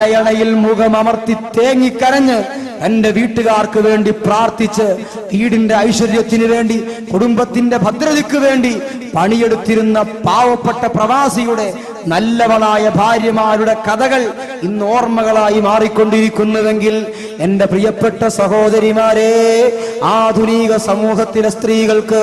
യിൽ മുഖമർത്തി തേങ്ങിക്കരഞ്ഞ് എന്റെ വീട്ടുകാർക്ക് വേണ്ടി പ്രാർത്ഥിച്ച് വീടിന്റെ ഐശ്വര്യത്തിന് വേണ്ടി കുടുംബത്തിന്റെ ഭദ്രതയ്ക്ക് വേണ്ടി പണിയെടുത്തിരുന്ന പാവപ്പെട്ട പ്രവാസിയുടെ നല്ലവളായ ഭാര്യമാരുടെ കഥകൾ ഇന്ന് ഓർമ്മകളായി മാറിക്കൊണ്ടിരിക്കുന്നുവെങ്കിൽ എന്റെ പ്രിയപ്പെട്ട സഹോദരിമാരെ, ആധുനിക സമൂഹത്തിലെ സ്ത്രീകൾക്ക്,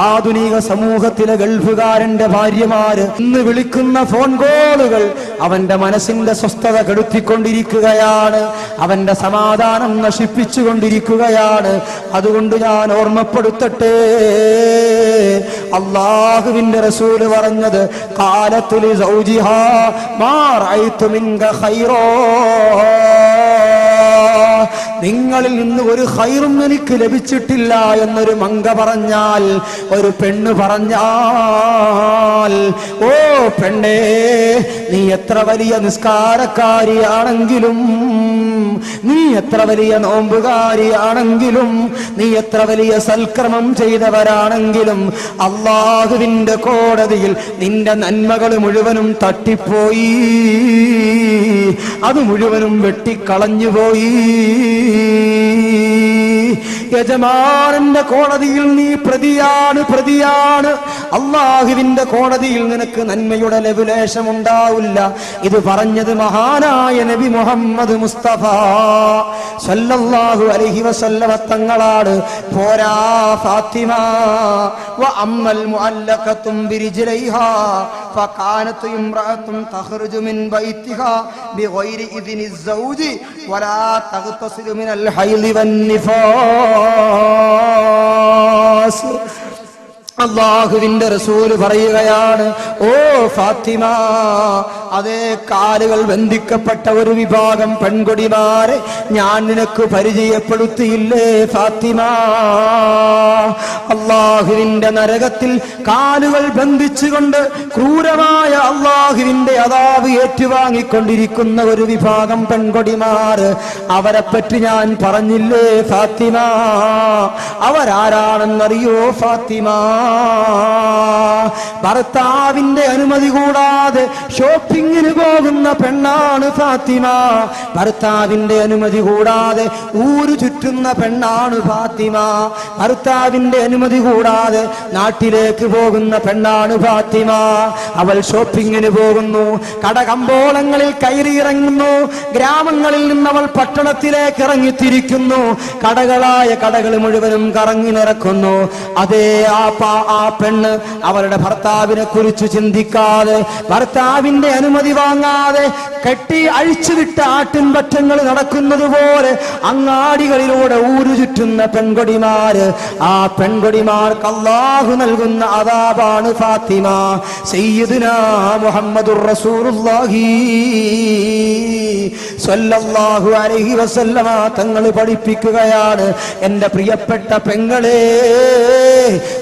ആധുനിക സമൂഹത്തിലെ ഗൾഫുകാരന്റെ ഭാര്യമാര് ഇന്ന് വിളിക്കുന്ന ഫോൺ കോളുകൾ അവന്റെ മനസ്സിന്റെ സ്വസ്ഥത കെടുത്തിക്കൊണ്ടിരിക്കുകയാണ്, അവന്റെ സമാധാനം നശിപ്പിച്ചുകൊണ്ടിരിക്കുകയാണ്. അതുകൊണ്ട് ഞാൻ ഓർമ്മപ്പെടുത്തട്ടെ, അല്ലാഹുവിന്റെ റസൂല് പറഞ്ഞത് ഖാലത്തുൽ സൗജിഹാ മാ റഅയ്തു മിൻക ഖൈറാ, നിങ്ങളിൽ നിന്ന് ഒരു ഖൈറും എനിക്ക് ലഭിച്ചിട്ടില്ല എന്നൊരു മങ്ക പറഞ്ഞാൽ, ഒരു പെണ്ണ് പറഞ്ഞാൽ, ഓ പെണ്ണേ, നീ എത്ര വലിയ നിസ്കാരക്കാരിയാണെങ്കിലും, നീ എത്ര വലിയ നോമ്പുകാരിയാണെങ്കിലും, നീ എത്ര വലിയ സൽക്രമം ചെയ്തവരാണെങ്കിലും, അല്ലാഹുവിന്റെ കോടതിയിൽ നിന്റെ നന്മകൾ മുഴുവനും തട്ടിപ്പോയി, അത് മുഴുവനും വെട്ടിക്കളഞ്ഞുപോയി. യജമാനന്റെ കോടതിയിൽ നീ പ്രതിയാണ്. അല്ലാഹുവിന്റെ കോടതിയിൽ നിനക്ക് നന്മയുടെ ലഘുലേശം ഉണ്ടാവില്ല. ഇത് പറഞ്ഞത് മഹാനായ നബി മുഹമ്മദ് മുസ്തഫ സല്ലല്ലാഹു അലൈഹി വസല്ലമ തങ്ങളാണ്. പോരാ ഫാത്തിമ വ അമ്മൽ മുഅല്ലഖത്തും ബിരിജ്ലൈഹാ ഫകാനത് ഇംറഅത്തുൻ തഖ്റുജു മിൻ ബൈതിഹാ ബിഗൈരി ഇദ്നി الزوജി വലാ തഗ്തസിലു മിനൽ ഹൈളി വന്നിഫാസ്. അല്ലാഹുവിന്റെ റസൂല് പറയുകയാണ്, ഓ ഫാത്തിമ, അതേ കാലുകൾ ബന്ധിക്കപ്പെട്ട ഒരു വിഭാഗം പെൺകൊടിമാരെ ഞാൻ നിനക്ക് പരിചയപ്പെടുത്തിയില്ലേ ഫാത്തിമ? അല്ലാഹുവിന്റെ നരകത്തിൽ കാലുകൾ ബന്ധിച്ചുകൊണ്ട് ക്രൂരമായ അല്ലാഹുവിന്റെ അദാബ് ഏറ്റുവാങ്ങിക്കൊണ്ടിരിക്കുന്ന ഒരു വിഭാഗം പെൺകൊടിമാർ, അവരെ പറ്റി ഞാൻ പറഞ്ഞില്ലേ ഫാത്തിമ? അവരാരാണെന്നറിയോ ഫാത്തിമ? ഭർത്താവിന്റെ അനുമതി കൂടാതെ ഷോപ്പിങ്ങിന് പോകുന്ന പെണ്ണാണ് ഫാത്തിമ. ഭർത്താവിന്റെ അനുമതി കൂടാതെ ഊരു ചുറ്റുന്ന പെണ്ണാണ് ഫാത്തിമ. ഭർത്താവിന്റെ അനുമതി കൂടാതെ നാട്ടിലേക്ക് പോകുന്ന പെണ്ണാണ് ഫാത്തിമ. അവൾ ഷോപ്പിങ്ങിന് പോകുന്നു, കടകമ്പോളങ്ങളിൽ കയറിയിറങ്ങുന്നു, ഗ്രാമങ്ങളിൽ നിന്ന് അവൾ പട്ടണത്തിലേക്ക് ഇറങ്ങിത്തിരിക്കുന്നു, കടകളായ കടകൾ മുഴുവനും കറങ്ങി നിറക്കുന്നു. അതേ ആ പെണ്ണ് അവരുടെ ഭർത്താവിനെ കുറിച്ച് ചിന്തിക്കാതെ, ഭർത്താവിന്റെ അനുമതി വാങ്ങാതെ കെട്ടി അഴിച്ചുവിട്ട ആട്ടിൻപറ്റങ്ങൾ നടക്കുന്നത് പോലെ അങ്ങാടികളിലൂടെ ഊരു ചുറ്റുന്ന പെൺകൊടിമാര്, ആ പെൺകൊടിമാർക്ക് അല്ലാഹു നൽകുന്ന അദാബാണ് ഫാത്തിമ. സയ്യിദുനാ മുഹമ്മദുർ റസൂലുള്ളാഹി സ്വല്ലല്ലാഹു അലൈഹി വസല്ലമ തങ്ങൾ പഠിപ്പിക്കുകയാണ്, എന്റെ പ്രിയപ്പെട്ട പെങ്ങളെ,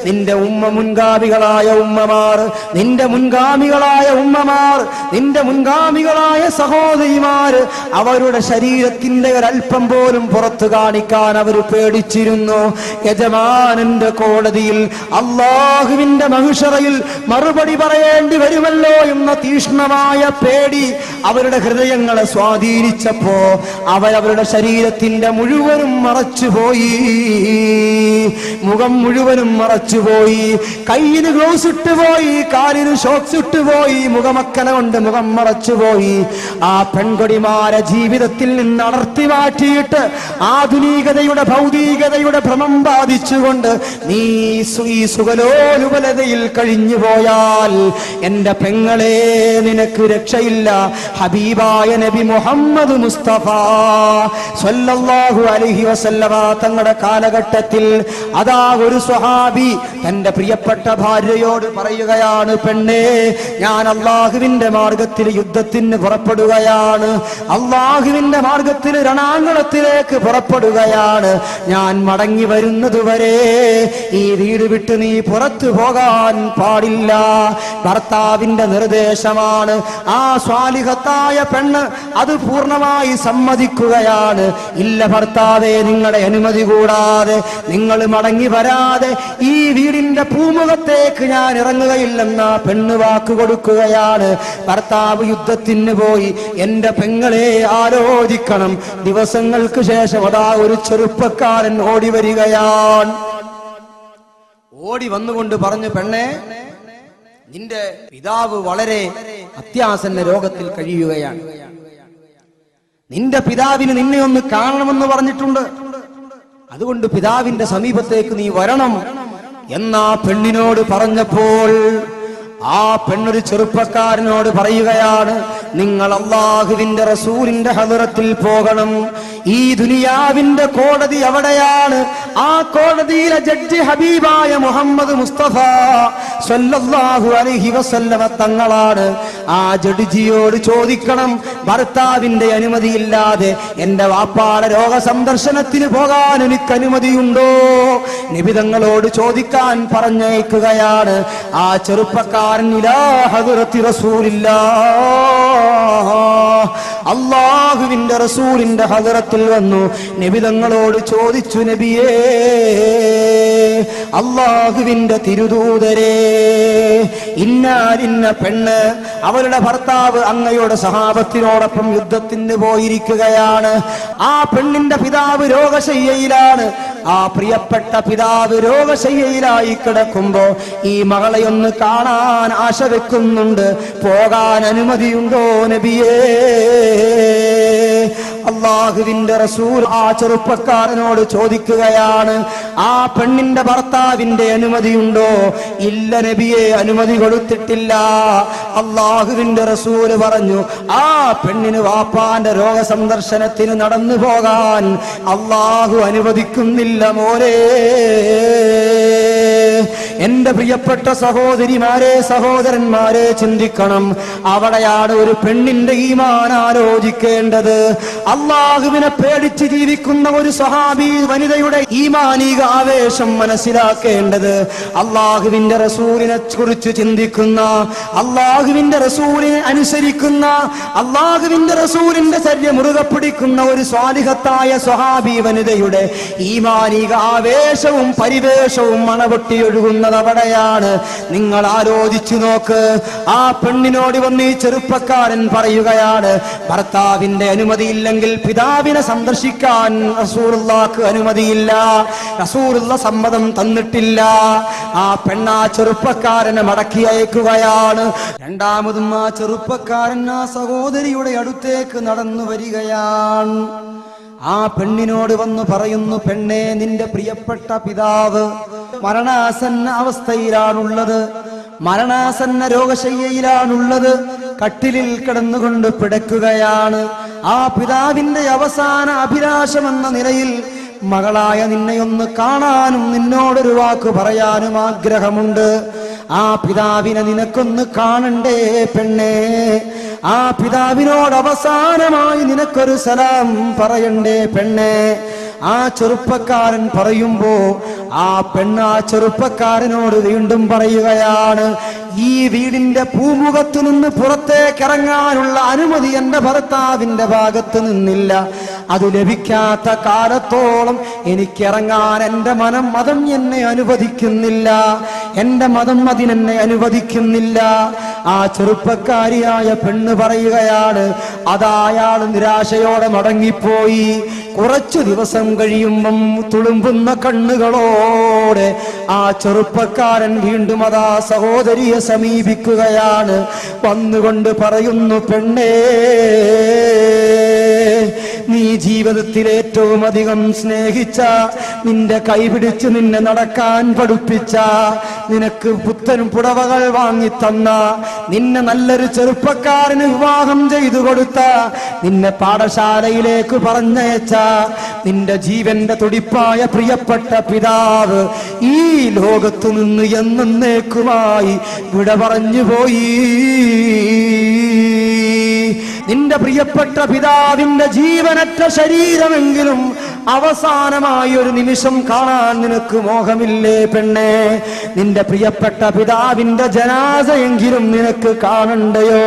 നിന്റെ മുൻഗാമികളായ ഉമ്മമാർ, നിന്റെ മുൻഗാമികളായ ഉമ്മമാർ, നിന്റെ മുൻഗാമികളായ സഹോദരിമാർ, അവരുടെ ശരീരത്തിന്റെ ഒരൽപ്പം പോലും പുറത്തു കാണിക്കാൻ അവർ പേടിച്ചിരുന്നു. യജമാനന്റെ കോടതിയിൽ, അല്ലാഹുവിന്റെ മഹ്ശറയിൽ മറുപടി പറയേണ്ടി വരുമല്ലോ എന്ന തീക്ഷ്ണമായ പേടി അവരുടെ ഹൃദയങ്ങളെ സ്വാധീനിച്ചപ്പോ അവരവരുടെ ശരീരത്തിന്റെ മുഴുവനും മറച്ചുപോയി, മുഖം മുഴുവനും മറച്ചുപോയി, കയ്യിന് ഗ്ലൗസ് ഇട്ടുപോയി, കാലിന് ഷോക്സ് ഇട്ടുപോയി, മുഖമക്കന കൊണ്ട് മുഖം മറച്ചുപോയി. ആ പെൺകൊടിമാരെ ജീവിതത്തിൽ നിന്ന് അടർത്തി മാറ്റിയിട്ട് ആധുനികതയുടെ ഭൗതികതയുടെ ഭ്രമം ബാധിച്ചുകൊണ്ട് നീ ഈ സുഖലോലുപലതയിൽ കഴിഞ്ഞു പോയാൽ എന്റെ പെങ്ങളെ, നിനക്ക് രക്ഷയില്ല. ഹബീബായ നബി മുഹമ്മദ് മുസ്തഫ സ്വല്ലല്ലാഹു അലൈഹി വസല്ലമ തങ്ങളുടെ കാലഘട്ടത്തിൽ അതാ ഒരു സ്വഹാബി തന്റെ പ്രിയപ്പെട്ട ഭാര്യയോട് പറയുകയാണ്, പെണ്ണേ, ഞാൻ അല്ലാഹുവിന്റെ മാർഗത്തിൽ യുദ്ധത്തിന് പുറപ്പെടുകയാണ്, അല്ലാഹുവിന്റെ മാർഗത്തിൽ രണാങ്കണത്തിലേക്ക് പുറപ്പെടുകയാണ്. ഞാൻ മടങ്ങി വരുന്നതുവരെ ഈ വീട് വിട്ട് നീ പുറത്തു പോകാൻ പാടില്ല. ഭർത്താവിന്റെ നിർദ്ദേശമാണ്. ആ സ്വാലിഹത്തായ പെണ്ണ് അത് പൂർണ്ണ പൂർണ്ണമായി സമ്മതിക്കുകയാണ്. ഇല്ല ഭർത്താവേ, നിങ്ങളുടെ അനുമതി കൂടാതെ നിങ്ങൾ മടങ്ങി വരാതെ ഈ വീടിന്റെ പൂമുഖത്തേക്ക് ഞാൻ ഇറങ്ങുകയില്ലെന്ന പെണ്ണ് വാക്ക് കൊടുക്കുകയാണ്. ഭർത്താവ് യുദ്ധത്തിന് പോയി. എന്റെ പെങ്ങളെ ആലോചിക്കണം. ദിവസങ്ങൾക്ക് ശേഷം അതാ ഒരു ചെറുപ്പക്കാരൻ ഓടി വരികയാണ്. ഓടി വന്നുകൊണ്ട് പറഞ്ഞു, പെണ്ണെ, നിന്റെ പിതാവ് വളരെ അത്യാസന്ന രോഗത്തിൽ കഴിയുകയാണ്. നിന്റെ പിതാവിന് നിന്നെ ഒന്ന് കാണണമെന്ന് പറഞ്ഞിട്ടുണ്ട്. അതുകൊണ്ട് പിതാവിന്റെ സമീപത്തേക്ക് നീ വരണം എന്നാ പെണ്ണിനോട് പറഞ്ഞപ്പോൾ ആ പെണ്ണൊരു ചെറുപ്പക്കാരനോട് പറയുകയാണ്, നിങ്ങൾ അല്ലാഹുവിന്റെ റസൂലിന്റെ ഹദറത്തിൽ പോകണം. ഈ ദുനിയാവിന്റെ കോടതി അവിടെയാണ്. ആ കോടതിയിലെ ജഡ്ജി ഹബീബായ മുഹമ്മദ് മുസ്തഫ സ്വല്ലല്ലാഹു അലൈഹി വസല്ലമ തങ്ങളാണ്. ആ ജഡ്ജിയോട് ചോദിക്കണം, ഭർത്താവിന്റെ അനുമതിയില്ലാതെ എന്റെ വാപ്പാടെ രോഗസന്ദർശനത്തിന് പോകാൻ എനിക്ക് അനുമതിയുണ്ടോ? നബി തങ്ങളോട് ചോദിക്കാൻ പറഞ്ഞയക്കുകയാണ്. ആ ചെറുപ്പക്കാരൻ ഇലാ ഹദറത്തി റസൂലില്ലാഹ്, അല്ലാഹുവിന്റെ റസൂലിന്റെ ഹദറത്തിൽ വന്നു. നബി തങ്ങളോട് ചോദിച്ചു, നബിയേ, അല്ലാഹുവിന്റെ തിരുദൂതരേ, ഇന്ന പെണ്ണ് അവളുടെ ഭർത്താവ് അങ്ങയുടെ സഹാബത്തിനോടൊപ്പം യുദ്ധത്തിന് പോയിരിക്കുകയാണ്. ആ പെണ്ണിന്റെ പിതാവ് രോഗശയ്യയിലാണ്. ആ പ്രിയപ്പെട്ട പിതാവ് രോഗശയ്യയിലായി കിടക്കുമ്പോ ഈ മകളെ ഒന്ന് കാണാൻ ആശ വെക്കുന്നുണ്ട്. പോകാൻ അനുമതിയുണ്ടോ നബിയേ? അല്ലാഹുവിന്റെ റസൂൽ ആ ചെറുപ്പക്കാരനോട് ചോദിക്കുകയാണ്, ആ പെണ്ണിന്റെ ഭർത്താവിന്റെ അനുമതിയുണ്ടോ? ഇല്ല നബിയെ, അനുമതി കൊടുത്തിട്ടില്ല. അല്ലാഹുവിന്റെ റസൂല് പറഞ്ഞു, ആ പെണ്ണിന് വാപ്പാന്റെ രോഗസന്ദർശനത്തിന് നടന്നു പോകാൻ അല്ലാഹു അനുവദിക്കുന്നില്ല മോനെ. എന്റെ പ്രിയപ്പെട്ട സഹോദരിമാരെ, സഹോദരന്മാരെ, ചിന്തിക്കണം. അവിടെയാണ് ഒരു പെണ്ണിന്റെ ഈമാൻ ആലോചിക്കേണ്ടത്. അല്ലാഹുവിനെ പേടിച്ച് ജീവിക്കുന്ന ഒരു സ്വഹാബി വനിതയുടെ ഈമാനിക ആവേശം മനസ്സിലാക്കേണ്ടത്. അല്ലാഹുവിന്റെ റസൂലിനെ കുറിച്ച് ചിന്തിക്കുന്ന, അല്ലാഹുവിന്റെ റസൂലിനെ അനുസരിക്കുന്ന, അല്ലാഹുവിന്റെ റസൂലിന്റെ ചര്യ മുറുകെ പിടിക്കുന്ന ഒരു സ്വാലിഹത്തായ സ്വഹാബി വനിതയുടെ ഈമാനിക ആവേശവും പരിവേഷവും മണപൊട്ടിയൊഴുകുന്നത് അവിടെയാണ്. നിങ്ങൾ ആലോചിച്ചു നോക്ക്. ആ പെണ്ണിനോട് വന്ന് ഈ ചെറുപ്പക്കാരൻ പറയുകയാണ്, ഭർത്താവിന്റെ അനുമതിയില്ലെങ്കിൽ പിതാവിനെ സന്ദർശിക്കാൻ റസൂലുള്ളാഹിക്ക് അനുമതിയില്ല, റസൂലുള്ള സമ്മതം തന്നിട്ടില്ല. ആ പെണ്ണാ ചെറുപ്പക്കാരനെ മടക്കി അയക്കുകയാണ്. രണ്ടാമതും ആ ചെറുപ്പക്കാരൻ ആ സഹോദരിയുടെ അടുത്തേക്ക് നടന്നു വരികയാണ്. ആ പെണ്ണിനോട് വന്ന് പറയുന്നു, പെണ്ണെ, നിന്റെ പ്രിയപ്പെട്ട പിതാവ് മരണാസന്ന അവസ്ഥയിലാണുള്ളത്, മരണാസന്ന രോഗശയ്യയിലാണുള്ളത്, കട്ടിലിൽ കിടന്നുകൊണ്ട് പിടയ്ക്കുകയാണ്. ആ പിതാവിന്റെ അവസാന അഭിലാഷമെന്ന നിലയിൽ മകളായ നിന്നെയൊന്ന് കാണാനും നിന്നോടൊരു വാക്ക് പറയാനും ആഗ്രഹമുണ്ട്. ആ പിതാവിനെ നിനക്കൊന്ന് കാണണ്ടേ പെണ്ണേ? ആ പിതാവിനോട് അവസാനമായി നിനക്കൊരു സലാം പറയണ്ടേ പെണ്ണേ? ആ ചെറുപ്പക്കാരൻ പറയുമ്പോ ആ പെണ്ണ് ആ ചെറുപ്പക്കാരനോട് വീണ്ടും പറയുകയാണ്, ഈ വീടിന്റെ പൂമുഖത്തു നിന്ന് പുറത്തേക്ക് ഇറങ്ങാനുള്ള അനുമതി എന്റെ ഭർത്താവിന്റെ ഭാഗത്ത് നിന്നില്ല. അത് ലഭിക്കാത്ത കാലത്തോളം എനിക്കിറങ്ങാൻ എന്റെ മതം എന്നെ അനുവദിക്കുന്നില്ല, എന്റെ മതം അതിനെന്നെ അനുവദിക്കുന്നില്ല. ആ ചെറുപ്പക്കാരിയായ പെണ്ണ് പറയുകയാണ്. അതായാൾ നിരാശയോടെ മടങ്ങിപ്പോയി. കുറച്ചു ദിവസം കഴിയുമ്പം തുളുമ്പുന്ന കണ്ണുകളോടെ ആ ചെറുപ്പക്കാരൻ വീണ്ടും അതാ സഹോദരിയെ സമീപിക്കുകയാണ്. വന്നുകൊണ്ട് പറയുന്നു, പെണ്ണേ, നീ ജീവിതത്തിൽ ഏറ്റവും അധികം സ്നേഹിച്ച, നിന്റെ കൈപിടിച്ച് നിന്നെ നടക്കാൻ പഠിപ്പിച്ച, നിനക്ക് പുത്തനും പുടവകൾ വാങ്ങിത്തന്ന, നിന്നെ നല്ലൊരു ചെറുപ്പക്കാരന് വിവാഹം ചെയ്തു കൊടുത്ത, നിന്നെ പാഠശാലയിലേക്ക് പറഞ്ഞയച്ച, നിന്റെ ജീവന്റെ തുടിപ്പായ പ്രിയപ്പെട്ട പിതാവ് ഈ ലോകത്തു നിന്ന് എന്നേക്കുമായി വിട പറഞ്ഞു പോയി. നിന്റെ പ്രിയപ്പെട്ട പിതാവിന്റെ ജീവനറ്റ ശരീരമെങ്കിലും അവസാനമായി ഒരു നിമിഷം കാണാൻ നിനക്ക് മോഹമില്ലേ പെണ്ണേ? നിന്റെ പ്രിയപ്പെട്ട പിതാവിന്റെ ജനാസയെങ്കിലും നിനക്ക് കാണണ്ടയോ?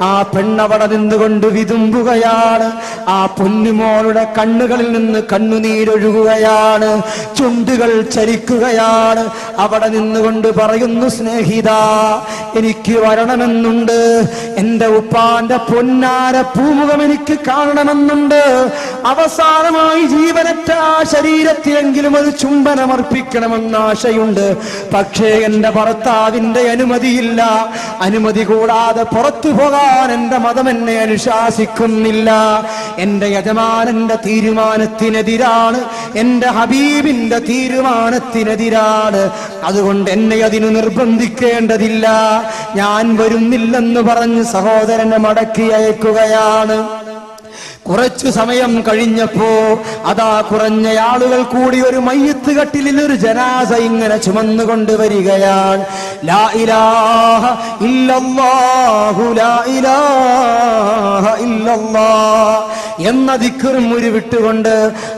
ആ പെണ്ണവിടെ നിന്നുകൊണ്ട് വിതുമ്പുകയാണ്. ആ പൊന്നുമോളുടെ കണ്ണുകളിൽ നിന്ന് കണ്ണുനീരൊഴുകുകയാണ്, ചുണ്ടുകൾ ചലിക്കുകയാണ്. അവിടെ നിന്നുകൊണ്ട് പറയുന്നു, സ്നേഹിത, എനിക്ക് വരണമെന്നുണ്ട്, എന്റെ ഉപ്പാന്റെ പൊന്നാര പൂമുഖം എനിക്ക് കാണണമെന്നുണ്ട്. അവസാനമായി ജീവനറ്റ ആ ശരീരത്തിലെങ്കിലും ഒരു ചുംബനമർപ്പിക്കണമെന്ന ആശയുണ്ട്. പക്ഷേ എന്റെ ഭർത്താവിന്റെ അനുമതിയില്ല. അനുമതി കൂടാതെ പുറത്തു പോകാൻ എന്റെ മതം എന്നെ അനുശാസിക്കുന്നില്ല. എന്റെ യജമാനന്റെ തീരുമാനത്തിനെതിരാണ്, എന്റെ ഹബീബിന്റെ തീരുമാനത്തിനെതിരാണ്. അതുകൊണ്ട് എന്നെ അതിനു നിർബന്ധിക്കേണ്ടതില്ല. ഞാൻ വരുന്നില്ലെന്ന് പറഞ്ഞ് സഹോദരനെ മടക്കി അയക്കുകയാണ്. കുറച്ചു സമയം കഴിഞ്ഞപ്പോ അതാ കുറഞ്ഞ ആളുകൾ കൂടി ഒരു മയ്യത്ത് കട്ടിലിൽ ഒരു ജനാസ ഇങ്ങനെ ചുമന്നുകൊണ്ട് വരികയാണ്. ലാ ഇലാഹ ഇല്ലല്ലാഹു ലാ ഇലാഹ ഇല്ലല്ലാഹ് എന്ന ദിക്റും ഉരുവിട്ടുകൊണ്ട്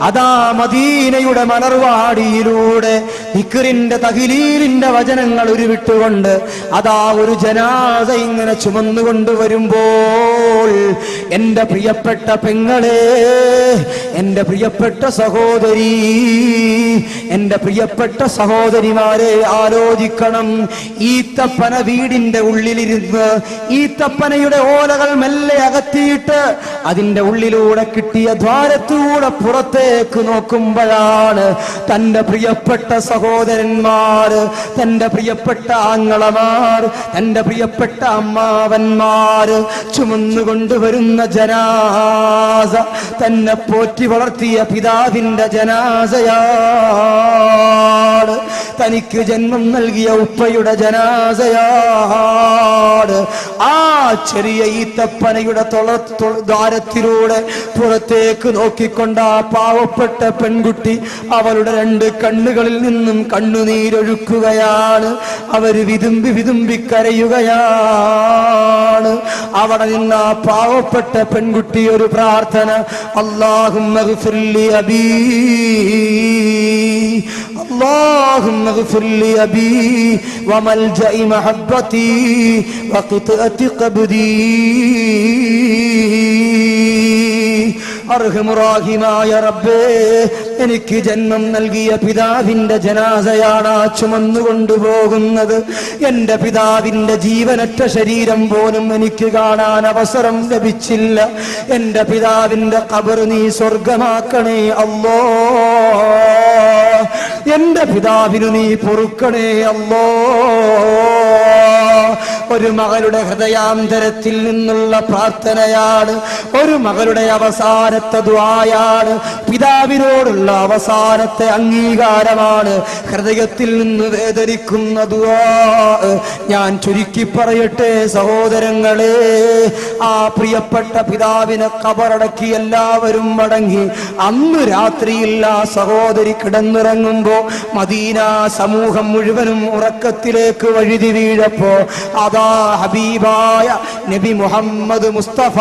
അതാ മദീനയുടെ മലർവാടിയിലൂടെ ദിക്റിന്റെ തഹ്ലീലിന്റെ വചനങ്ങൾ ഉരുവിട്ടുകൊണ്ട് അതാ ഒരു ജനാസ ഇങ്ങനെ ചുമന്നുകൊണ്ട് വരുമ്പോൾ എന്റെ പ്രിയപ്പെട്ട പെങ്ങളെ, എന്റെ പ്രിയപ്പെട്ട സഹോദരി, എന്റെ പ്രിയപ്പെട്ട സഹോദരിമാരെ, ആലോചിക്കണം. ഈത്തപ്പന വീടിന്റെ ഉള്ളിലിരുന്ന് ഈത്തപ്പനയുടെ ഓലകൾ മെല്ലെ അകത്തിയിട്ട് അതിന്റെ ഉള്ളിലൂടെ കിട്ടിയ ദ്വാരത്തൂടെ പുറത്തേക്ക് നോക്കുമ്പോഴാണ് തന്റെ പ്രിയപ്പെട്ട സഹോദരന്മാര്, തന്റെ പ്രിയപ്പെട്ട ആങ്ങളമാർ, തന്റെ പ്രിയപ്പെട്ട അമ്മാവന്മാര് ചുമന്നുകൊണ്ടുവരുന്ന ജനാസ തന്നെ പോറ്റി വളർത്തിയ പിതാവിന്റെ ജനാസയാണ്. തനിക്ക് ജന്മം നൽകിയ ഉപ്പയുടെ ജനാസയാണ്. ആ ചെറിയ ഈത്തപ്പനയുടെ ദ്വാരത്തിലൂടെ പുറത്തേക്ക് നോക്കിക്കൊണ്ട് ആ പാവപ്പെട്ട പെൺകുട്ടി അവളുടെ രണ്ട് കണ്ണുകളിൽ നിന്നും കണ്ണുനീരൊഴുക്കുകയാണ്. അവര് വിതുമ്പി വിതുമ്പി കരയുകയാണ്. അവിടെ നിന്ന് ആ പാവപ്പെട്ട പെൺകുട്ടി ഒരു പ്രാർത്ഥന, അല്ലാഹുമ്മ ഗ്ഫിർ ലി അബീ, اللهم اغفر لي أبي وملجأ محبتي وقطعة قبدي. അർഹമുറാഹിമായ റബ്ബേ, എനിക്ക് ജന്മം നൽകിയ പിതാവിന്റെ ജനാസയാണ് ചുമന്നുകൊണ്ടുപോകുന്നത്. എന്റെ പിതാവിന്റെ ജീവനറ്റ ശരീരം പോലും എനിക്ക് കാണാൻ അവസരം ലഭിച്ചില്ല. എന്റെ പിതാവിന്റെ ഖബർ നീ സ്വർഗമാക്കണേ അല്ലാ. എന്റെ പിതാവിനു നീ പൊറുക്കണേ അല്ലാ. ഒരു മകളുടെ ഹൃദയാന്തരത്തിൽ നിന്നുള്ള പ്രാർത്ഥനയാണ്, ഒരു മകളുടെ അവസാനത്തെ ദുആയാണ്, പിതാവിനോടുള്ള അവസാനത്തെ അംഗീകാരമാണ്, ഹൃദയത്തിൽ നിന്ന് വേദനിക്കുന്ന ദുആ. ഞാൻ ചുരുക്കി പറയട്ടെ സഹോദരങ്ങളെ, ആ പ്രിയപ്പെട്ട പിതാവിനെ ഖബറടക്കി എല്ലാവരും മടങ്ങി. അന്ന് രാത്രിയിൽ ആ സഹോദരി കിടന്നിറങ്ങുമ്പോ മദീന സമൂഹം മുഴുവനും ഉറക്കത്തിലേക്ക് വഴുതി വീഴപ്പോ അതാ ഹബീബായ നബി മുഹമ്മദ് മുസ്തഫ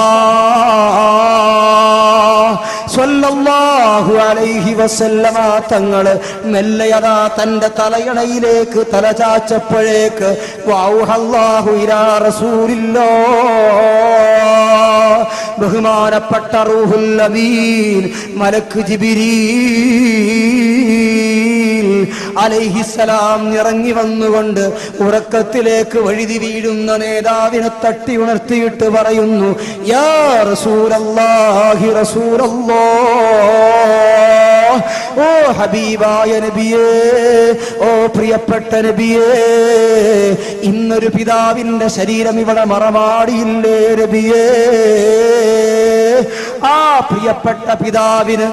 സ്വല്ലല്ലാഹു അലൈഹി വസല്ലമ തങ്ങള് മെല്ലെ അതാ തന്റെ തലയണയിലേക്ക് തലചാച്ചപ്പോഴേക്ക് വഔഹല്ലാഹു ഇലാ റസൂലില്ലാഹ്, ബഹുമാനപ്പെട്ട റൂഹുൽ അമീൻ മലക്ക് ജിബ്രീൽ അലൈഹിസ്സലാം ഇറങ്ങി വന്നുകൊണ്ട് ഉറക്കത്തിലേക്ക് വഴുതി വീഴുന്ന നേതാവിനെ തട്ടി ഉണർത്തിയിട്ട് പറയുന്നു, യാ റസൂലല്ലാഹി റസൂലല്ലാഹ്, ഓ ഹബീബായ നബിയേ, ഓ പ്രിയപ്പെട്ട നബിയേ, ഇന്നൊരു പിതാവിന്റെ ശരീരം ഇവിടെ മറമാടിയില്ലേ നബിയേ? ആ പ്രിയപ്പെട്ട പിതാവിന്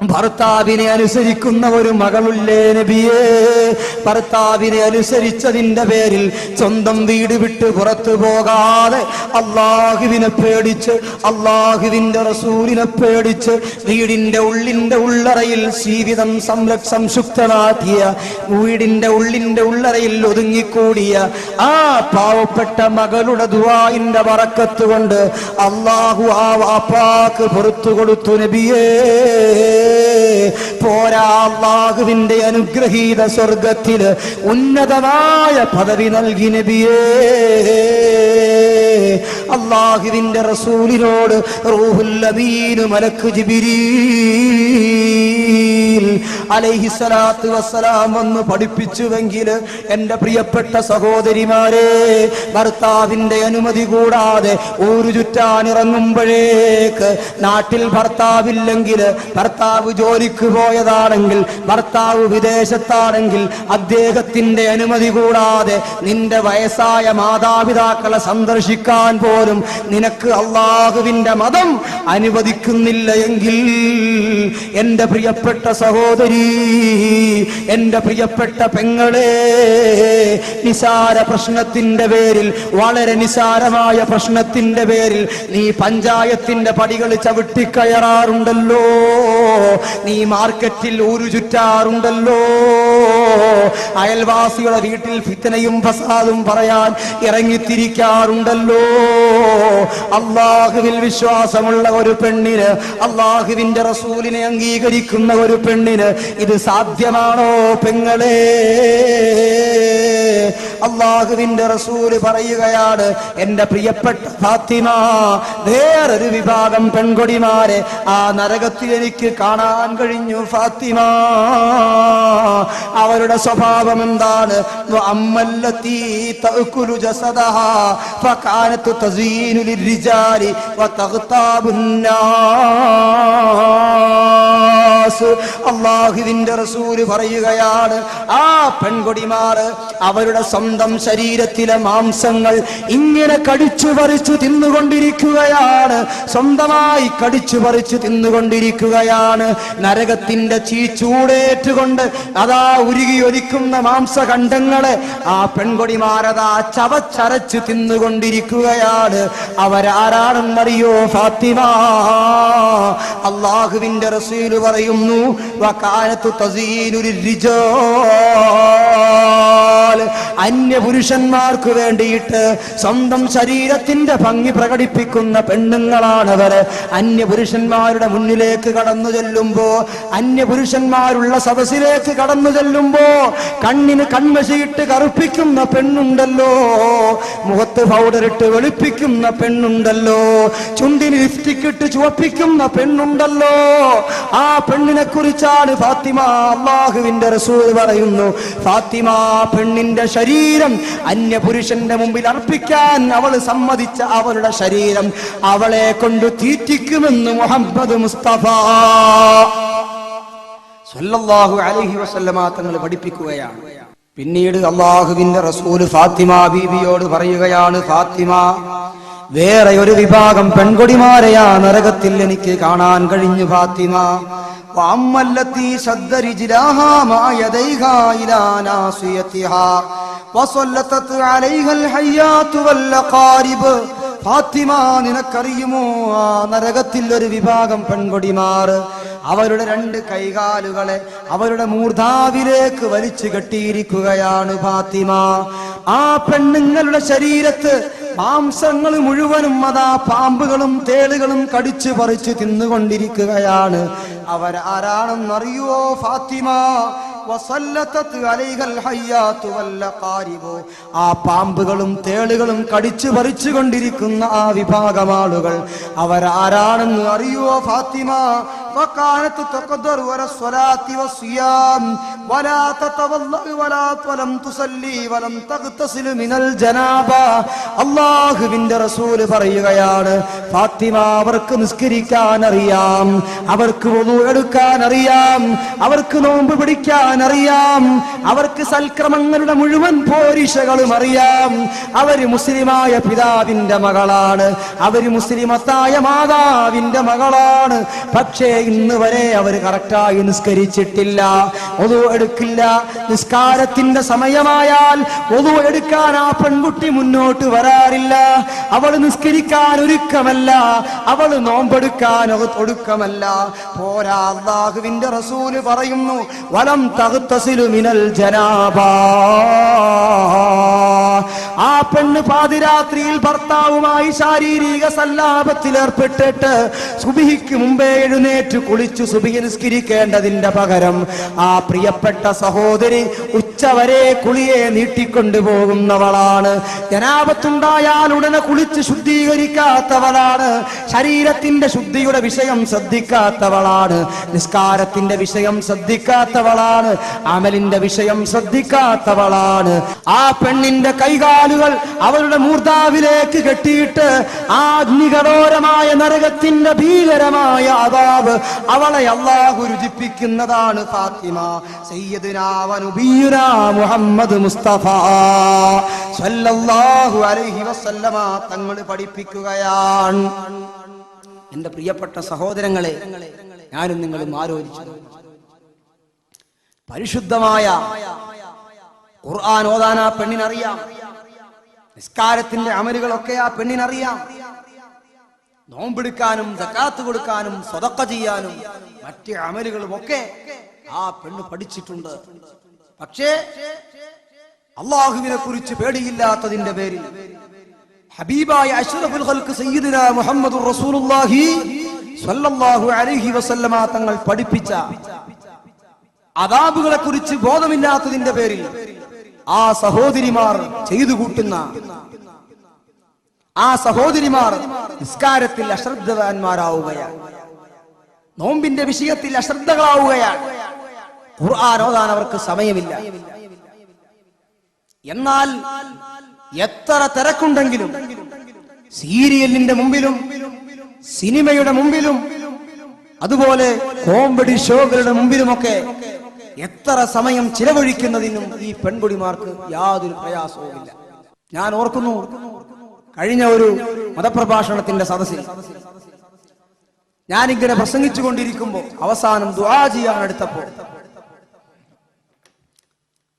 ഭർത്താവിനെ അനുസരിക്കുന്ന ഒരു മകളുള്ളേ നബിയേ? ഭർത്താവിനെ അനുസരിച്ചതിന്റെ പേരിൽ സ്വന്തം വീട് വിട്ട് പുറത്തു പോകാതെ അള്ളാഹുവിനെ പേടിച്ച്, അള്ളാഹുവിന്റെ റസൂലിനെ പേടിച്ച് വീടിന്റെ ഉള്ളറയിൽ ജീവിതം സംശുക്തമാക്കിയ, വീടിന്റെ ഉള്ളറയിൽ ഒതുങ്ങിക്കൂടിയ ആ പാവപ്പെട്ട മകളുടെ ദുആഇന്റെ ബറക്കത്ത് കൊണ്ട് അള്ളാഹു ആ വാപ്പാക്ക് പുറത്തു കൊടുത്തു നബിയേ. പോരാ, അല്ലാഹുവിന്റെ അനുഗ്രഹീത സ്വർഗത്തിൽ ഉന്നതമായ പദവി നൽകി നബിയേ. അല്ലാഹുവിന്റെ റസൂലിനോട് റൂഹുൽ അമീൻ മലക്ക് ജിബ്രീൽ അലൈഹിസ്സലാത്തു വസ്സലാം വന്ന് പഠിപ്പിച്ചുവെങ്കിൽ എൻ്റെ പ്രിയപ്പെട്ട സഹോദരിമാരെ, ഭർത്താവിന്റെ അനുമതി കൂടാതെ ഊരു ചുറ്റാനിറങ്ങുമ്പോഴേക്ക് നാട്ടിൽ ഭർത്താവില്ലെങ്കിൽ, ഭർത്താവ് ജോലിക്ക് പോയതാണെങ്കിൽ, ഭർത്താവ് വിദേശത്താണെങ്കിൽ, അദ്ദേഹത്തിന്റെ അനുമതി കൂടാതെ നിന്റെ വയസ്സായ മാതാപിതാക്കളെ സന്ദർശിക്കാൻ പോലും നിനക്ക് അല്ലാഹുവിന്റെ മതം അനുവദിക്കുന്നില്ല എങ്കിൽ, എൻ്റെ പ്രിയപ്പെട്ട സഹോദരി, എൻ്റെ പ്രിയപ്പെട്ട പെങ്ങളെ, നിസാര പ്രശ്നത്തിന്റെ പേരിൽ, വളരെ നിസാരമായ പ്രശ്നത്തിന്റെ പേരിൽ നീ പഞ്ചായത്തിന്റെ പടികൾ ചവിട്ടിക്കയറാറുണ്ടല്ലോ, നീ മാർക്കറ്റിൽ ഊരു ചുറ്റാറുണ്ടല്ലോ, അയൽവാസികളുടെ വീട്ടിൽ ഫിത്നയും ഫസാദും പറയാൻ ഇറങ്ങിത്തിരിക്കാറുണ്ടല്ലോ. അല്ലാഹുവിൽ വിശ്വാസമുള്ള ഒരു പെണ്ണിന്, അല്ലാഹുവിന്റെ റസൂലിനെ അംഗീകരിക്കുന്ന ഒരു പെണ്ണിന് ഇത് സാധ്യമാണോ പെങ്ങളെ? അല്ലാഹുവിന്റെ റസൂല് പറയുകയാണ്, എൻ്റെ പ്രിയപ്പെട്ട ഫാത്തിമ, വേറൊരു വിഭാഗം പെൺകൊടിമാരെ ആ നരകത്തിൽ എനിക്ക് കാണാൻ കഴിഞ്ഞു ഫാത്തിമ. അവരുടെ സ്വഭാവം എന്താണ്? അമ്മല്ലത്തി തഅകുലു ജസദഹാ ഫകാനതു തസീനു ലിർരിജാലി വതഗ്താബുൻ നാസ്. അല്ലാഹുവിന്റെ റസൂല് പറയുകയാണ്, ആ പെൺകൊടിമാർ അവരുടെ സ്വന്തം ശരീരത്തിലെ മാംസങ്ങൾ ഇങ്ങനെ കടിച്ചു പറിച്ചു തിന്നുകൊണ്ടിരിക്കുകയാണ്, സ്വന്തമായി കടിച്ചു പറിച്ചു തിന്നുകൊണ്ടിരിക്കുകയാണ്. നരകത്തിന്റെ ചൂടേറ്റുകൊണ്ട് അതാ ഉരുകിയൊലിക്കുന്ന മാംസഖണ്ഡങ്ങളെ ആ പെൺകൊടിമാരതാ ചവച്ചരച്ചു തിന്നുകൊണ്ടിരിക്കുകയാണ്. അവരാരാണെന്നറിയോ ഫാത്തിമ? അല്ലാഹുവിന്റെ റസൂൽ പറയുന്നു, വകാനതു തസീനു ലിർരിജാൽ, അന്യപുരുഷന്മാർക്ക് വേണ്ടിയിട്ട് സ്വന്തം ശരീരത്തിന്റെ ഭംഗി പ്രകടിപ്പിക്കുന്ന പെണ്ണുങ്ങളാണവർ. അന്യപുരുഷന്മാരുടെ മുന്നിലേക്ക് കടന്നു ചെല്ലുമ്പോ, അന്യപുരുഷന്മാരുള്ള സദസ്സിലേക്ക് കടന്നു ചെല്ലുമ്പോ കണ്ണിന് കൺമശിയിട്ട് കറുപ്പിക്കുന്ന പെണ്ണുണ്ടല്ലോ, മുഖത്ത് പൗഡറിട്ട് വെളുപ്പിക്കുന്ന പെണ്ണുണ്ടല്ലോ, ചുണ്ടിന് ലിപ്സ്റ്റിക് ഇട്ട് ചുവപ്പിക്കുന്ന പെണ്ണുണ്ടല്ലോ. ആ പെണ്ണിനെ കുറിച്ചാണ് ഫാത്തിമ അല്ലാഹുവിന്റെ റസൂൽ പറയുന്നു, ഫാത്തിമ പെണ്ണിന്റെ ശരീരം അന്യപുരുഷന്റെ മുമ്പിൽ അർപ്പിക്കാൻ അവൾ സമ്മതിച്ച അവളുടെ ശരീരം അവളെ കൊണ്ട് തീറ്റിക്കുമെന്ന് മുഹമ്മദ് മുസ്തഫ സല്ലല്ലാഹു അലൈഹി വസല്ലമ തങ്ങൾ പഠിപ്പിക്കുകയാണ്. പിന്നീട് അല്ലാഹുവിന്റെ റസൂൽ ഫാത്തിമ ബീവിയോട് പറയുകയാണ്, ഫാത്തിമ, വേറെ ഒരു വിഭാഗം പെൺകൊടിമാരെയാ നരകത്തിൽ എനിക്ക് കാണാൻ കഴിഞ്ഞു ഫാത്തിമ. വഅമ്മല്ലത്തി ശദ്ദ റിജ്ലാഹാ മാ യദൈഹാ ഇലാ നാസിയതിഹാ വസല്ലതത് അലൈഹൽ ഹയ്യാതു വൽ ഖാരിബ്. ഫാത്തിമ, നിനക്കറിയുമോ ആ നരകത്തിൽ ഒരു വിഭാഗം പെൺകൊടിമാർ അവരുടെ രണ്ട് കൈകാലുകളെ അവരുടെ മൂർധാവിലേക്ക് വലിച്ചു കെട്ടിയിരിക്കുകയാണ് ഫാത്തിമ. ആ പെണ്ണുങ്ങളുടെ ശരീരത്ത് മാംസങ്ങൾ മുഴുവനും അതാ പാമ്പുകളും തേളുകളും കടിച്ചു പറിച്ചു തിന്നുകൊണ്ടിരിക്കുകയാണ്. അവരാരാണെന്നറിയോ ഫാത്തിമ? ആ പാമ്പുകളും തേളുകളും കടിച്ചു പറിച്ചു കൊണ്ടിരിക്കുന്ന ആ വിഭാഗം ആളുകൾ അവരാരാണെന്ന് അറിയോ ഫാത്തിമ? അല്ലാഹുവിന്റെ റസൂൽ പറയുകയാണ്, ഫാത്തിമ, അവർക്ക് നിസ്കരിക്കാൻ അറിയാം, അവർക്ക് വുളു എടുക്കാൻ അറിയാം, അവർക്ക് നോമ്പ് പിടിക്കാൻ അറിയാം, അവർക്ക് സൽക്രമങ്ങളുടെ മുഴുവൻ പോരിശകളും അറിയാം. അവര് മുസ്ലിമായ പിതാവിന്റെ മകളാണ്, അവര് മുസ്ലിമത്തായ മാതാവിന്റെ മകളാണ്. പക്ഷേ ഇന്ന് വരെ അവർ കറക്റ്റായി നിസ്കരിച്ചിട്ടില്ല, വുളു എടുക്കില്ല. നിസ്കാരത്തിന്റെ സമയമായാൽ വുളു എടുക്കാൻ ആ പെൺകുട്ടി മുന്നോട്ട് വരാറില്ല. അവൾ നിസ്കരിക്കാൻ ഒരുക്കമല്ല, അവൾ നോമ്പെടുക്കാൻ ഒടുക്കമല്ല. പോരാ, അല്ലാഹുവിന്റെ റസൂല് പറയുന്നു, വലം തഗ്തസിലു മിനൽ ജനാബ. ആ പെണ്ണ് പാതിരാത്രിയിൽ ഭർത്താവുമായി ശാരീരിക സല്ലാപത്തിൽ ഏർപ്പെട്ടിട്ട് സുബഹിക്ക് മുമ്പേ എഴുന്നേറ്റ് കുളിച്ചു സുബഹി നിസ്കരിക്കേണ്ടതിന്റെ പകരം ആ പ്രിയപ്പെട്ട സഹോദരി ഉച്ചവരെ കുളിയെ നീട്ടിക്കൊണ്ടുപോകുന്നവളാണ്. ജനാപത്തുണ്ടായാൽ ഉടനെ കുളിച്ച് ശുദ്ധീകരിക്കാത്തവളാണ്. ശരീരത്തിന്റെ ശുദ്ധിയുടെ വിഷയം ശ്രദ്ധിക്കാത്തവളാണ്. നിസ്കാരത്തിന്റെ വിഷയം ശ്രദ്ധിക്കാത്തവളാണ്. അമലിന്റെ വിഷയം ശ്രദ്ധിക്കാത്തവളാണ്. ആ പെണ്ണിന്റെ കൈകാലുകൾ അവളുടെ മൂർധാവിലേക്ക് കെട്ടിയിട്ട് ആ അഗ്നികടോരമായ നരകത്തിന്റെ ഭീകരമായ അദാബ് അവളെ അല്ലാഹു രുചിപ്പിക്കുന്നതാണ്. ഫാത്തിമ സയ്യിദുനാ വ നബിയുനാ മുഹമ്മദ് മുസ്തഫ സല്ലല്ലാഹു അലൈഹി വസല്ലമ തങ്ങൾ പഠിപ്പിക്കുകയാണ്. എന്റെ പ്രിയപ്പെട്ട സഹോദരങ്ങളെ, ഞാനും നിങ്ങളും ആലോചിച്ചു. പരിശുദ്ധമായ ഖുർആൻ ഓതാൻ ആ പെണ്ണിനറിയാം. നിസ്കാരത്തിന്റെ അമലുകളൊക്കെ ആ പെണ്ണിനറിയാം. നോമ്പെടുക്കാനും സകാത്ത് കൊടുക്കാനും സ്വതക്ക ചെയ്യാനും മറ്റ് അമലുകളും ഒക്കെ ആ പെണ്ണ് പഠിച്ചിട്ടുണ്ട്. പക്ഷേ അള്ളാഹുവിനെ കുറിച്ച് പേടിയില്ലാത്തതിന്റെ പേരിൽ ഹബീബായ അഷ്റഫുൽ ഖൽഖ് സയ്യിദുനാ മുഹമ്മദുർ റസൂലുള്ളാഹി സ്വല്ലല്ലാഹു അലൈഹി വസല്ലമ തങ്ങൾ പഠിപ്പിച്ച അദാബുകളെ കുറിച്ച് ബോധമില്ലാത്തതിന്റെ പേരിൽ ആ സഹോദരിമാർ ചെയ്തു കൂട്ടുന്ന ആ സഹോദരിമാർ നിസ്കാരത്തിൽ അശ്രദ്ധവാന്മാരാവുകയാണ്. നോമ്പിന്റെ വിഷയത്തിൽ അശ്രദ്ധകളാവുകയാണ്. ഖുർആൻ ഓതാൻ അവർക്ക് സമയമില്ല. എന്നാൽ എത്ര തിരക്കുണ്ടെങ്കിലും സീരിയലിന്റെ മുമ്പിലും സിനിമയുടെ മുമ്പിലും അതുപോലെ കോമഡി ഷോകളുടെ മുമ്പിലുമൊക്കെ എത്ര സമയം ചിലവഴിക്കുന്നതിനും ഈ പെൺകുടിമാർക്ക് യാതൊരു പ്രയാസവുമില്ല. ഞാൻ ഓർക്കുന്നു, കഴിഞ്ഞ ഒരു മതപ്രഭാഷണത്തിന്റെ സദസ്സിൽ ഞാനിങ്ങനെ പ്രസംഗിച്ചു കൊണ്ടിരിക്കുമ്പോൾ അവസാനം ദുആ ചെയ്യാൻ എടുത്തപ്പോൾ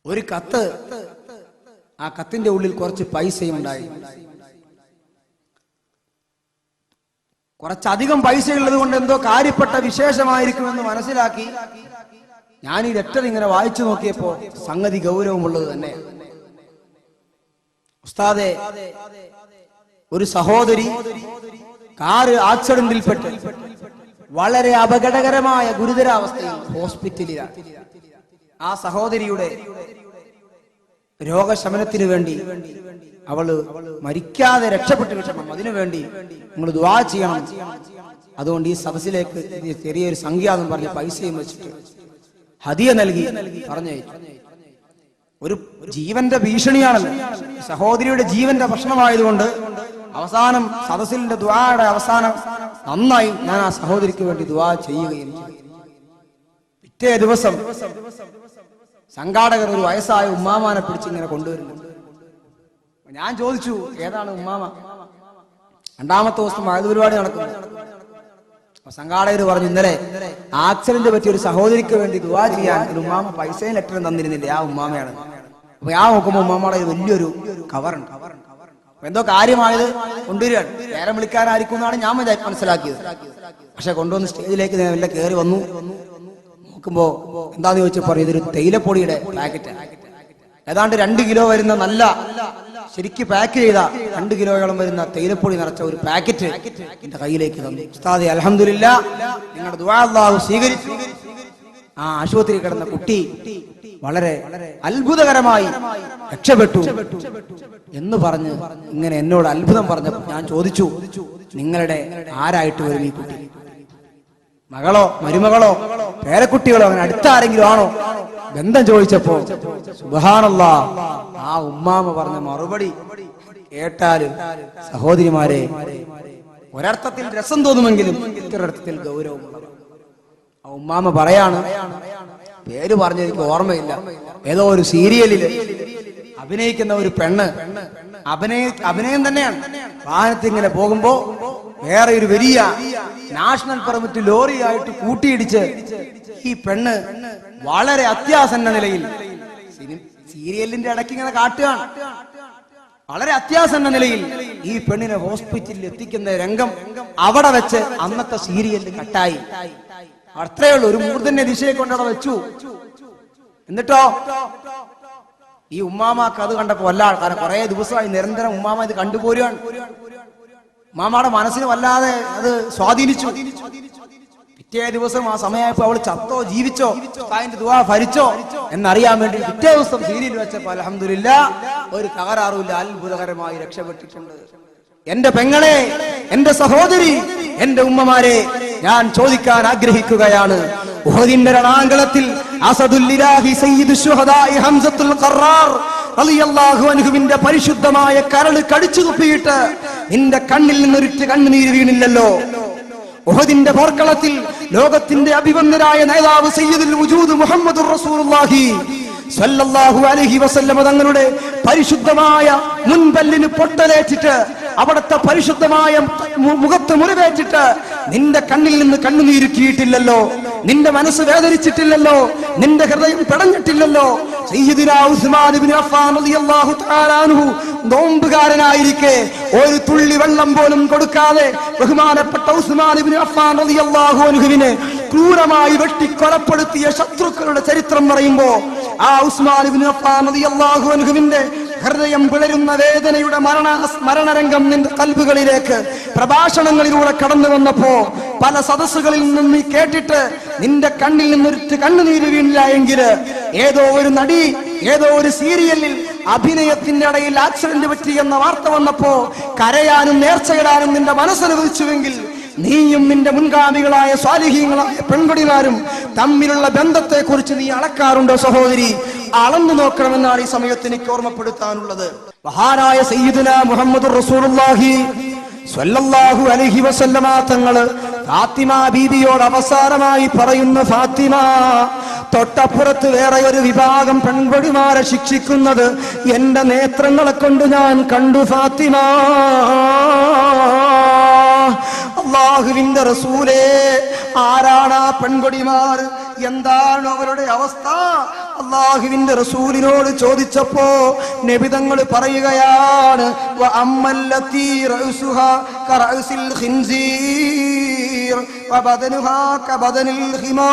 ഒരു കത്ത്, ആ കത്തിന്റെ ഉള്ളിൽ കുറച്ച് പൈസയും ഉണ്ടായി. കുറച്ചധികം പൈസ ഉള്ളത് കൊണ്ട് എന്തോ കാര്യപ്പെട്ട വിശേഷമായിരിക്കുമെന്ന് മനസ്സിലാക്കി ഞാൻ ഈ ലെറ്റർ ഇങ്ങനെ വായിച്ചു നോക്കിയപ്പോ സംഗതി ഗൗരവമുള്ളത് തന്നെ. ഉസ്താദെ, ഒരു സഹോദരി കാറ് ആക്സിഡന്റിൽപ്പെട്ട് വളരെ അപകടകരമായ ഗുരുതരാവസ്ഥയിൽ ഹോസ്പിറ്റലിലാണ്. ആ സഹോദരിയുടെ രോഗശമനത്തിന് വേണ്ടി, അവള് മരിക്കാതെ രക്ഷപ്പെട്ടു കിട്ടണം, അതിനുവേണ്ടി നിങ്ങൾ ദുആ ചെയ്യണം. അതുകൊണ്ട് ഈ സദസ്സിലേക്ക് ചെറിയൊരു സംഖ്യ എന്ന് പറഞ്ഞ് പൈസയും വെച്ചിട്ട് ഹദിയ നൽകി പറഞ്ഞയച്ചു. ഒരു ജീവന്റെ ഭീഷണിയാണല്ലോ, സഹോദരിയുടെ ജീവന്റെ പ്രശ്നമായതുകൊണ്ട് അവസാനം സദസ്സിന്റെ ദുആയുടെ അവസാനം നന്നായി ഞാൻ ആ സഹോദരിക്ക് വേണ്ടി ദുആ ചെയ്യുകയും ചെയ്തു. പിറ്റേ ദിവസം സംഘാടകർ ഒരു വയസ്സായ ഉമ്മാമാനെ പിടിച്ച് ഇങ്ങനെ കൊണ്ടുവരുന്നു. ഞാൻ ചോദിച്ചു, ഏതാണ് ഉമ്മാമ? രണ്ടാമത്തെ ദിവസം വയത് പരിപാടി നടക്കുന്നു. സംഘാടകർ പറഞ്ഞു, ഇന്നലെ ആക്സിഡന്റ് പറ്റിയ ഒരു സഹോദരിക്ക് വേണ്ടി ദുആ ചെയ്യാൻ ഒരു ഉമ്മാമ പൈസയും ലെറ്ററും തന്നിരുന്നില്ല, ആ ഉമ്മാമയാണ്. അപ്പൊ ഞാൻ നോക്കുമ്പോ ഉമ്മാമയുടെ വലിയൊരു കവറുണ്ട്. എന്തോ കാര്യമായത് കൊണ്ടുവരികയാണ്. നേരം വിളിക്കാനായിരിക്കും എന്നാണ് ഞാൻ മനസ്സിലാക്കിയത്. പക്ഷെ കൊണ്ടുവന്ന് സ്റ്റേജിലേക്ക് വല്ല കയറി വന്നു. നോക്കുമ്പോ എന്താന്ന് ചോദിച്ചപ്പോ ഇതൊരു തേയിലപ്പൊടിയുടെ പാക്കറ്റ്, ഏതാണ്ട് 2 കിലോ വരുന്ന നല്ല ശരിക്ക് പാക്ക് ചെയ്ത 2 കിലോയോളം വരുന്ന തേയിലപ്പൊടി നിറച്ച ഒരു പാക്കറ്റ് എന്റെ കയ്യിലേക്ക് തന്നു. ഉസ്താദേ, അൽഹംദുലില്ലാഹ്, നിങ്ങളുടെ ദുആ അല്ലാഹു സ്വീകരിച്ചു. ആ ആശുപത്രി കിടന്ന കുട്ടി വളരെ അത്ഭുതകരമായി രക്ഷപ്പെട്ടു എന്ന് പറഞ്ഞ് ഇങ്ങനെ എന്നോട് അത്ഭുതം പറഞ്ഞപ്പോൾ ഞാൻ ചോദിച്ചു, നിങ്ങളുടെ ആരായിട്ട് വരും ഈ കുട്ടി? മകളോ മരുമകളോ പേരക്കുട്ടികളോ അങ്ങനെ അടുത്ത ആരെങ്കിലും ആണോ ബന്ധം ചോദിച്ചപ്പോ സുബ്ഹാനല്ലാഹ്, ആ ഉമ്മാമ പറഞ്ഞ മറുപടി കേട്ടാല് സഹോദരിമാരെ, ഒരർത്ഥത്തിൽ രസം തോന്നുമെങ്കിലും ഇത്തരത്തിൽ ഗൗരവമുള്ളതാണ്. ആ ഉമ്മാമ പറയാണ്, പേര് പറഞ്ഞ എനിക്ക് ഓർമ്മയില്ല, ഏതോ ഒരു സീരിയലില് അഭിനയിക്കുന്ന ഒരു പെണ്ണ്, അഭിനയം തന്നെയാണ്. വാഹനത്തിൽ ഇങ്ങനെ പോകുമ്പോ വേറെ ഒരു വലിയ നാഷണൽ പെർമിറ്റ് ലോറിയായിട്ട് കൂട്ടിയിടിച്ച് ഈ പെണ്ണ് വളരെ അത്യാസന്ന നിലയിൽ, സീരിയലിന്റെ ഇടയ്ക്ക് ഇങ്ങനെ കാട്ടുകയാണ്, വളരെ അത്യാസന്ന നിലയിൽ ഈ പെണ്ണിനെ ഹോസ്പിറ്റലിൽ എത്തിക്കുന്ന രംഗം അവിടെ വെച്ച് അന്നത്തെ സീരിയലിൽ കട്ടായി. അത്രയേ ഉള്ളൂ, ഒരു മൂർധന്യ ദിശയെ കൊണ്ടവിടെ വെച്ചു. എന്നിട്ടോ ഈ ഉമ്മാമാക്ക് അത് കണ്ടപ്പോ വല്ല കാരണം കുറെ ദിവസമായി നിരന്തരം ഉമ്മാമ ഇത് കണ്ടുപോരുകയാണ്. ഉമ്മാമയുടെ മനസ്സിന് വല്ലാതെ അത് സ്വാധീനിച്ചു. പിറ്റേ ദിവസം ആ സമയമായപ്പോ അവള് ചത്തോ ജീവിച്ചോ അതിന്റെ ദുആ ഫലിച്ചോ എന്നറിയാൻ വേണ്ടി പിറ്റേ ദിവസം സീരിയൽ വെച്ചപ്പോ അൽഹംദുലില്ലാ ഒരു തകരാറുമില്ല, അത്ഭുതകരമായി രക്ഷപ്പെട്ടിട്ടുണ്ട്. എന്റെ പെങ്ങളെ, എന്റെ സഹോദരി, എന്റെ ഉമ്മമാരെ, ഞാൻ ചോദിക്കാൻ ആഗ്രഹിക്കുകയാണ്. ഉഹദിന്റെ രണാങ്കളത്തിൽ അസദുല്ലിലാഹി സയ്യിദുശ് ശുഹദാഇ ഹംസത്തുൽ ഖറാർ റളിയല്ലാഹു അൻഹുവിന്റെ പരിശുദ്ധമായ കരള് കടിച്ചു തുപ്പിയിട്ട് നിന്റെ കണ്ണിൽ നിന്നൊരിറ്റ് കണ്ണുനീര് വീണില്ലല്ലോ. ഉഹദിന്റെ പോർക്കളത്തിൽ ലോകത്തിന്റെ അഭിവന്ദനായ നേതാവ് സയ്യിദുൽ വജൂദ് മുഹമ്മദുർ റസൂലുള്ളാഹി സ്വല്ലല്ലാഹു അലൈഹി വസല്ലം തങ്ങളുടെ പരിശുദ്ധമായ മുൻപല്ലിന് പൊട്ടലേറ്റിട്ട് അവിടുത്തെ പരിശുദ്ധമായ മുഖത്ത് മുറിവേറ്റിട്ട് നിന്റെ കണ്ണിൽ നിന്ന് കണ്ണുനീരുക്കിയിട്ടില്ലല്ലോ, നിന്റെ മനസ്സ് വേദനിച്ചിട്ടില്ലല്ലോ, നിന്റെ ഹൃദയം പിടഞ്ഞിട്ടില്ലല്ലോ. സയ്യിദുനാ ഉസ്മാൻ ഇബ്നു അഫ്ഫാൻ റളിയല്ലാഹു തആല അൻഹു നോമ്പുകാരനായിരിക്കെ ഒരു തുള്ളി വെള്ളം പോലും കൊടുക്കാതെ ബഹുമാനപ്പെട്ട ഉസ്മാൻ ഇബ്നു അഫ്ഫാൻ റളിയല്ലാഹു അൻഹുവിനെ ക്രൂരമായി വെട്ടിക്കൊലപ്പെടുത്തിയ ശത്രുക്കളുടെ ചരിത്രം പറയുമ്പോ ആ ഉസ്മാൻ ഇബ്നു അഫ്ഫാൻ റളിയല്ലാഹു അൻഹുവിന്റെ ഹൃദയം പിളരുന്ന വേദനയുടെ മരണരംഗം നിന്റെ കൽബുകളിലേക്ക് പ്രഭാഷണങ്ങളിലൂടെ കടന്നു വന്നപ്പോ പല സദസ്സുകളിൽ നിന്നും നീ കേട്ടിട്ട് നിന്റെ കണ്ണിൽ നിന്നൊരു കണ്ണുനീര് വീണില്ല എങ്കിൽ ഏതോ ഒരു നടി ഏതോ ഒരു സീരിയലിൽ അഭിനയത്തിന്റെ ഇടയിൽ ആക്സിഡന്റ് പറ്റി എന്ന വാർത്ത വന്നപ്പോ കരയാനും നേർച്ചയിടാനും നിന്റെ മനസ്സനുവദിച്ചുവെങ്കിൽ നീയും നിന്റെ മുൻഗാമികളായ സ്വാലിഹീങ്ങളായ പെൺകുടിമാരും തമ്മിലുള്ള ബന്ധത്തെ കുറിച്ച് നീ അളക്കാറുണ്ടോ സഹോദരി? അളന്നു നോക്കണമെന്നാണ് ഈ സമയത്ത് എനിക്ക് ഓർമ്മപ്പെടുത്താനുള്ളത്. മഹാനായ സയ്യിദുനാ മുഹമ്മദുർ റസൂലുള്ളാഹി സ്വല്ലല്ലാഹു അലൈഹി വസല്ലമ തങ്ങള് ഫാത്തിമ ബീബിയോട് അവസാനമായി പറയുന്ന, ഫാത്തിമ, തൊട്ടപ്പുറത്ത് വേറെ ഒരു വിഭാഗം പെൺകുടിമാരെ ശിക്ഷിക്കുന്നത് എന്റെ നേത്രങ്ങളെ കൊണ്ട് ഞാൻ കണ്ടു ഫാത്തിമ. അല്ലാഹുവിന്റെ റസൂലേ, ആരാണ് ആ പെൺകൊടിമാർ? എന്താണ് അവരുടെ അവസ്ഥ? അല്ലാഹുവിന്റെ റസൂലിനോട് ചോദിച്ചപ്പോ നബി തങ്ങൾ പറയുകയാണ്, വഅമ്മല്ലത്തി റഅസുഹാ കറഅസിൽ ഖിൻസീർ വബദനുഹാ കബദനിൽ ഹിമാർ.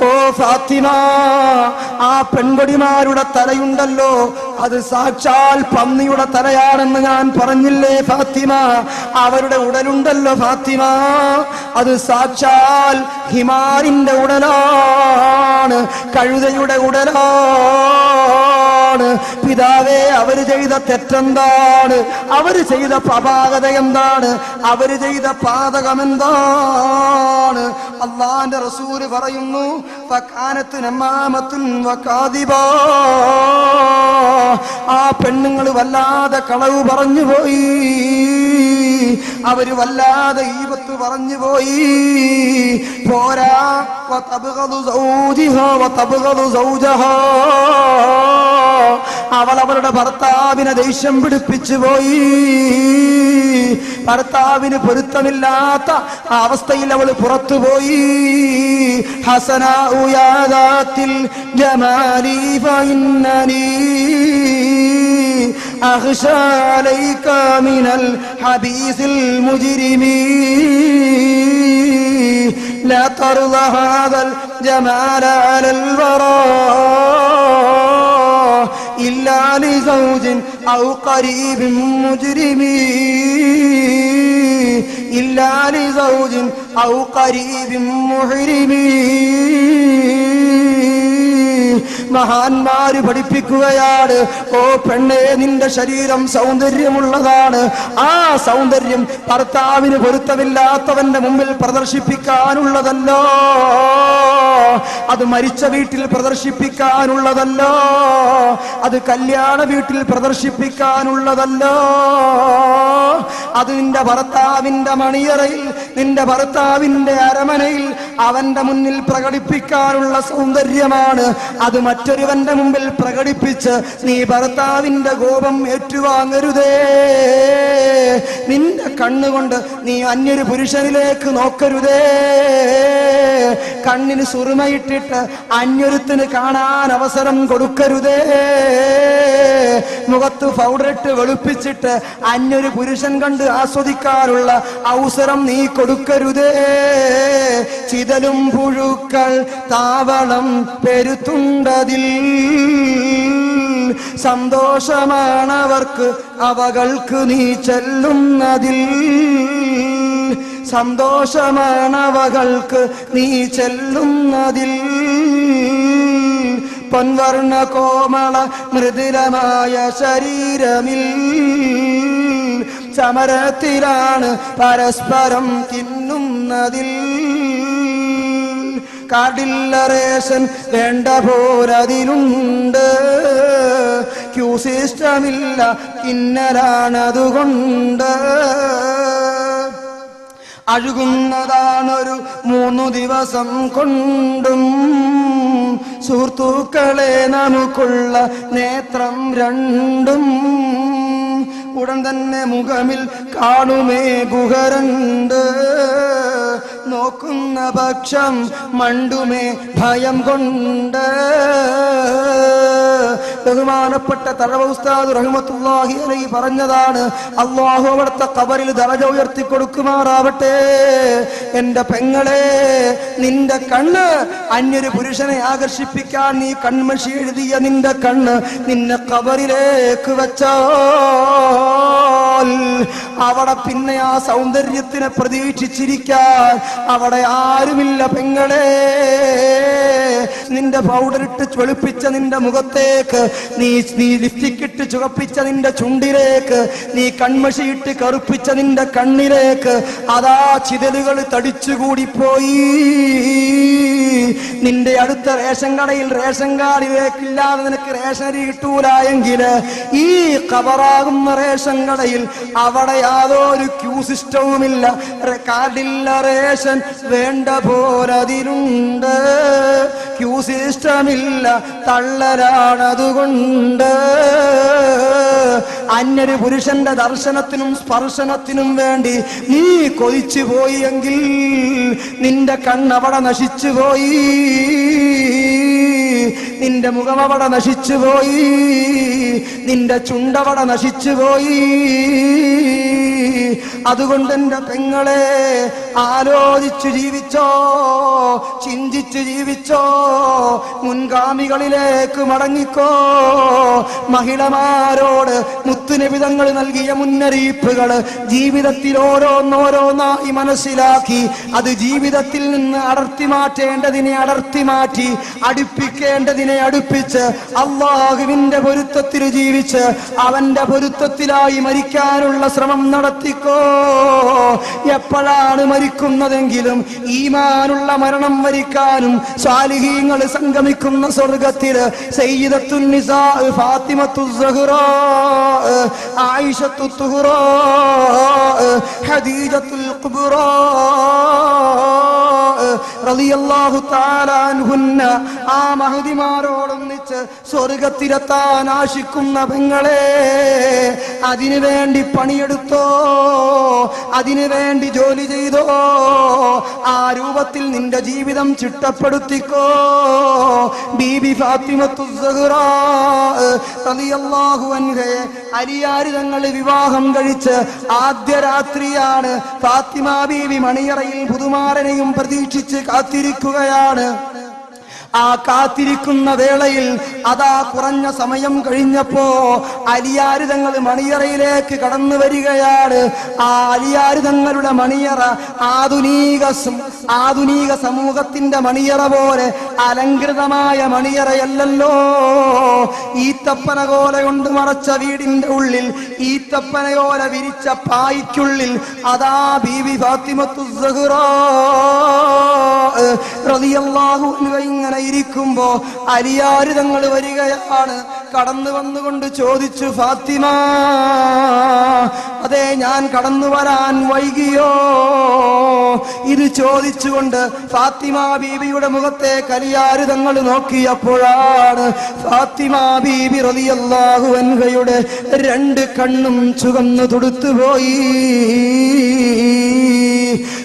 ഓ ഫാത്തിമ, ആ പെൺകൊടിമാരുടെ തലയുണ്ടല്ലോ അത് സാക്ഷാൽ പന്നിയുടെ തലയാണെന്ന് ഞാൻ പറഞ്ഞില്ലേ ഫാത്തിമ? അവരുടെ ഉടലുണ്ടല്ലോ ഫാത്തിമ, അത് സാക്ഷാൽ ഹിമാരിന്റെ ഉടലാണ്, കഴുതയുടെ ഉടലാണ്. പിതാവേ, അവര് ചെയ്ത തെറ്റെന്താണ്? അവര് ചെയ്ത അപാകത എന്താണ്? അവര് ചെയ്ത പാതകം എന്താണ്? അല്ലാഹുവിന്റെ റസൂല് പറയുന്നു, ഫകാനത്ത് നമാമത്തുൻ വകാദിബാ. ആ പെണ്ണുങ്ങൾ വല്ലാതെ കളവ് പറഞ്ഞു പോയി, അവര് വല്ലാതെ ഈബത്ത് പറഞ്ഞു പോയി. പോരാ, വതബ്ഗദു സൗജിഹാ വതബ്ഗദു സൗജഹാ. അവൾ അവളുടെ ഭർത്താവിനെ ദേഷ്യം പിടിപ്പിച്ചു പോയി. ഭർത്താവിന് പൊരുത്തമില്ലാത്ത അവസ്ഥയിൽ അവൾ പുറത്തുപോയി. ഹസനാഉ യാ ദാത്തിൽ ജമാലി ഫഇന്നനി അഖ്ശാ അലൈക മിനൽ ഹബീസിൽ മുജ്രിമീ لا ترضى هذا الجمال على الوراء إلا لزوج أو قريب مجرم إلا لزوج أو قريب محرم. മഹാന്മാര് പഠിപ്പിക്കുകയാണ്, ഓ പെണ്ണേ, നിന്റെ ശരീരം സൗന്ദര്യമുള്ളതാണ്. ആ സൗന്ദര്യം ഭർത്താവിന് പൊരുത്തമില്ലാത്തവന്റെ മുമ്പിൽ പ്രദർശിപ്പിക്കാനുള്ളതല്ലോ, അത് മരിച്ച വീട്ടിൽ പ്രദർശിപ്പിക്കാനുള്ളതല്ലോ, അത് കല്യാണ വീട്ടിൽ പ്രദർശിപ്പിക്കാനുള്ളതല്ലോ. അത് നിന്റെ ഭർത്താവിന്റെ മണിയറയിൽ, നിന്റെ ഭർത്താവിന്റെ അരമനയിൽ അവന്റെ മുന്നിൽ പ്രകടിപ്പിക്കാനുള്ള സൗന്ദര്യമാണ്. അത് മറ്റൊരുവന്റെ മുമ്പിൽ പ്രകടിപ്പിച്ച് നീ ഭർത്താവിന്റെ കോപം ഏറ്റുവാങ്ങരുതേ. നിന്റെ കണ്ണുകൊണ്ട് നീ അന്യൊരു പുരുഷനിലേക്ക് നോക്കരുതേ. കണ്ണിന് സുറുമയിട്ടിട്ട് അന്യൊരുത്തിന് കാണാൻ അവസരം കൊടുക്കരുതേ. മുഖത്ത് പൗഡറിട്ട് വെളുപ്പിച്ചിട്ട് അന്യൊരു പുരുഷൻ കണ്ട് ആസ്വദിക്കാനുള്ള അവസരം നീ കൊടുക്കരുതേ. ചിതലും പുഴുക്കൾ താവളം പെരുത്തുണ്ടതിൽ, സന്തോഷമാണവർക്ക് അവകൾക്ക് നീ ചെല്ലുന്നതിൽ, സന്തോഷമാണവകൾക്ക് നീ ചെല്ലുന്നതിൽ. പൊൻവർണ്ണ കോമള മൃദുലമായ ശരീരമിൽ സമരത്തിലാണ് പരസ്പരം തിന്നുന്നതിൽ. കാർഡില്ല റേഷൻ വേണ്ട പോരതിലുണ്ട്, ക്യൂ സിസ്റ്റമില്ല ഇന്നലാണതുകൊണ്ട്. അഴുകുന്നതാണൊരു 3 ദിവസം കൊണ്ടും സുഹൃത്തുക്കളെ നമുക്കുള്ള നേത്രം രണ്ടും. ഉടൻ തന്നെ മുഖമിൽ കാണുമേ ഗുഹരണ്ട്, നോക്കുന്ന പക്ഷം മണ്ടുമേ ഭയം കൊണ്ട്. ബഹുമാനപ്പെട്ട തഴവ ഉസ്താദ് റഹ്മത്തുള്ളാഹി അലൈഹി പറഞ്ഞതാണ്, അല്ലാഹു അവിടുത്തെ ഖബറിൽ ദറജ ഉയർത്തി കൊടുക്കുമാറാവട്ടെ. എന്റെ പെങ്ങളെ, നിന്റെ കണ്ണ് അന്യൊരു പുരുഷനെ ആകർഷിപ്പിക്കാൻ നീ കൺമഷി എഴുതിയ നിന്റെ കണ്ണ് നിന്നെ ഖബറിലേക്ക് വെച്ചാൽ അവിടെ പിന്നെ ആ സൗന്ദര്യത്തിനെ പ്രതീക്ഷിച്ചിരിക്കാൻ അവിടെ ആരുമില്ല പെങ്ങളെ. നിന്റെ പൗഡറിട്ട് വെളുപ്പിച്ച നിന്റെ മുഖത്തേക്ക്, നീ ലിപ്സ്റ്റിക് ഇട്ട് ചുവപ്പിച്ച നിന്റെ ചുണ്ടിലേക്ക്, നീ കൺമഷിയിട്ട് കറുപ്പിച്ച നിന്റെ കണ്ണിലേക്ക് അതാ ചിതലുകൾ തടിച്ചുകൂടിപ്പോയി. നിന്റെ അടുത്ത റേഷൻ കടയിൽ റേഷൻ കാർഡിലേക്കില്ലാതെ നിനക്ക് റേഷനരി കിട്ടൂല എങ്കിൽ ഈ ഖബറാകുന്ന റേഷൻ കടയിൽ അവിടെ യാതൊരു ക്യൂ സിസ്റ്റവുമില്ല, കാർഡില്ല റേഷൻ വേണ്ട പോലതിലുണ്ട്, ക്യൂ സിസ്റ്റമില്ല തള്ളലാണതുകൊണ്ട്. അന്യൊരു പുരുഷന്റെ ദർശനത്തിനും സ്പർശനത്തിനും വേണ്ടി നീ കൊതിച്ചു പോയി എങ്കിൽ നിന്റെ കണ്ണവിടെ നശിച്ചു പോയി, നിന്റെ മുഖമവിടെ നശിച്ചു പോയി, നിന്റെ ചുണ്ടവിടെ നശിച്ചു പോയി. അതുകൊണ്ട് എന്റെ പെങ്ങളെ, ആലോചിച്ചു ജീവിച്ചോ, ചിന്തിച്ചു ജീവിച്ചോ, മുൻഗാമികളിലേക്ക് മടങ്ങിക്കോ. മഹിളമാരോട് മുത്തുനബി തങ്ങൾ നൽകിയ മുന്നറിയിപ്പുകൾ ജീവിതത്തിൽ ഓരോന്നോരോന്നായി മനസ്സിലാക്കി അത് ജീവിതത്തിൽ നിന്ന് അടർത്തി മാറ്റേണ്ടതിനെ അടർത്തി മാറ്റി, അടുപ്പിക്കേണ്ടതിനെ അടുപ്പിച്ച് അല്ലാഹുവിന്റെ പൊരുത്തത്തിൽ ജീവിച്ച് അവന്റെ പൊരുത്തത്തിലായി മരിക്കാനുള്ള ശ്രമം നടത്തിക്കോ. എപ്പോഴാണ് മരിക്കുന്നതെങ്കിലും ഈമാനുള്ള മരണം വരിക്കാനും സാലിഹീങ്ങൾ സംഗമിക്കുന്ന സ്വർഗത്തില് സയ്യിദത്തുൻ നിസാ ഫാത്തിമത്തു സുഹ്റാ, ആയിഷത്തു തുഹ്റാ, ഖദീജത്തുൽ കുബ്റാ റളിയല്ലാഹു തആല അൻഹുന്ന ആ മഹദിമാരോടൊന്നിച്ച് സ്വർഗത്തിലെത്താൻ ആശിക്കുന്ന പെങ്ങളെ, അതിനു വേണ്ടി പണിയെടുത്തോ, അതിനു വേണ്ടി ജോലി ചെയ്തോ, ആ രൂപത്തിൽ നിന്റെ ജീവിതം ചിട്ടപ്പെടുത്തിക്കോ. ബീബി ഫാത്തിമത്തു സുഹ്റാ റളിയല്ലാഹു അൻഹയെ അലിയാർ തങ്ങൾ വിവാഹം കഴിച്ച് ആദ്യ രാത്രിയാണ്. ഫാത്തിമ ബീവി മണിയറയിൽ പുതുമാരനെയും പ്രതീക്ഷിച്ച് കാത്തിരിക്കുകയാണ്. ആ കാത്തിരിക്കുന്ന വേളയിൽ അതാ കുറഞ്ഞ സമയം കഴിഞ്ഞപ്പോ അലിയാര് തങ്ങൾ മണിയറയിലേക്ക് കടന്നു വരികയാണ്. ആ അലിയാര് തങ്ങളുടെ മണിയറ ആധുനിക സമൂഹത്തിന്റെ മണിയറ പോലെ അലങ്കൃതമായ മണിയറയല്ലല്ലോ. ഈത്തപ്പനകോല കൊണ്ട് മറച്ച വീടിന്റെ ഉള്ളിൽ, ഈത്തപ്പനയോല വിരിച്ച പായ്ക്കുള്ളിൽ അതാ ബീവി ഫാത്തിമത്തു സുഹ്റാ റളിയല്ലാഹു അൻഹ ഇങ്ങനെ ഇരിക്കുമ്പോ അലിയാര് തങ്ങൾ വരികയാണ്. കടന്നു വന്നുകൊണ്ട് ചോദിച്ചു, ഫാത്തിമ, അതെ ഞാൻ കടന്നു വരാൻ വൈകിയോ? ഇത് ചോദിച്ചുകൊണ്ട് ഫാത്തിമ ബീബിയുടെ മുഖത്തെ അലിയാര് തങ്ങൾ നോക്കിയപ്പോഴാണ് ഫാത്തിമ ബീബി റളിയല്ലാഹു അൻഹയുടെ 2 കണ്ണും ചുവന്നു തുടുത്തുപോയി.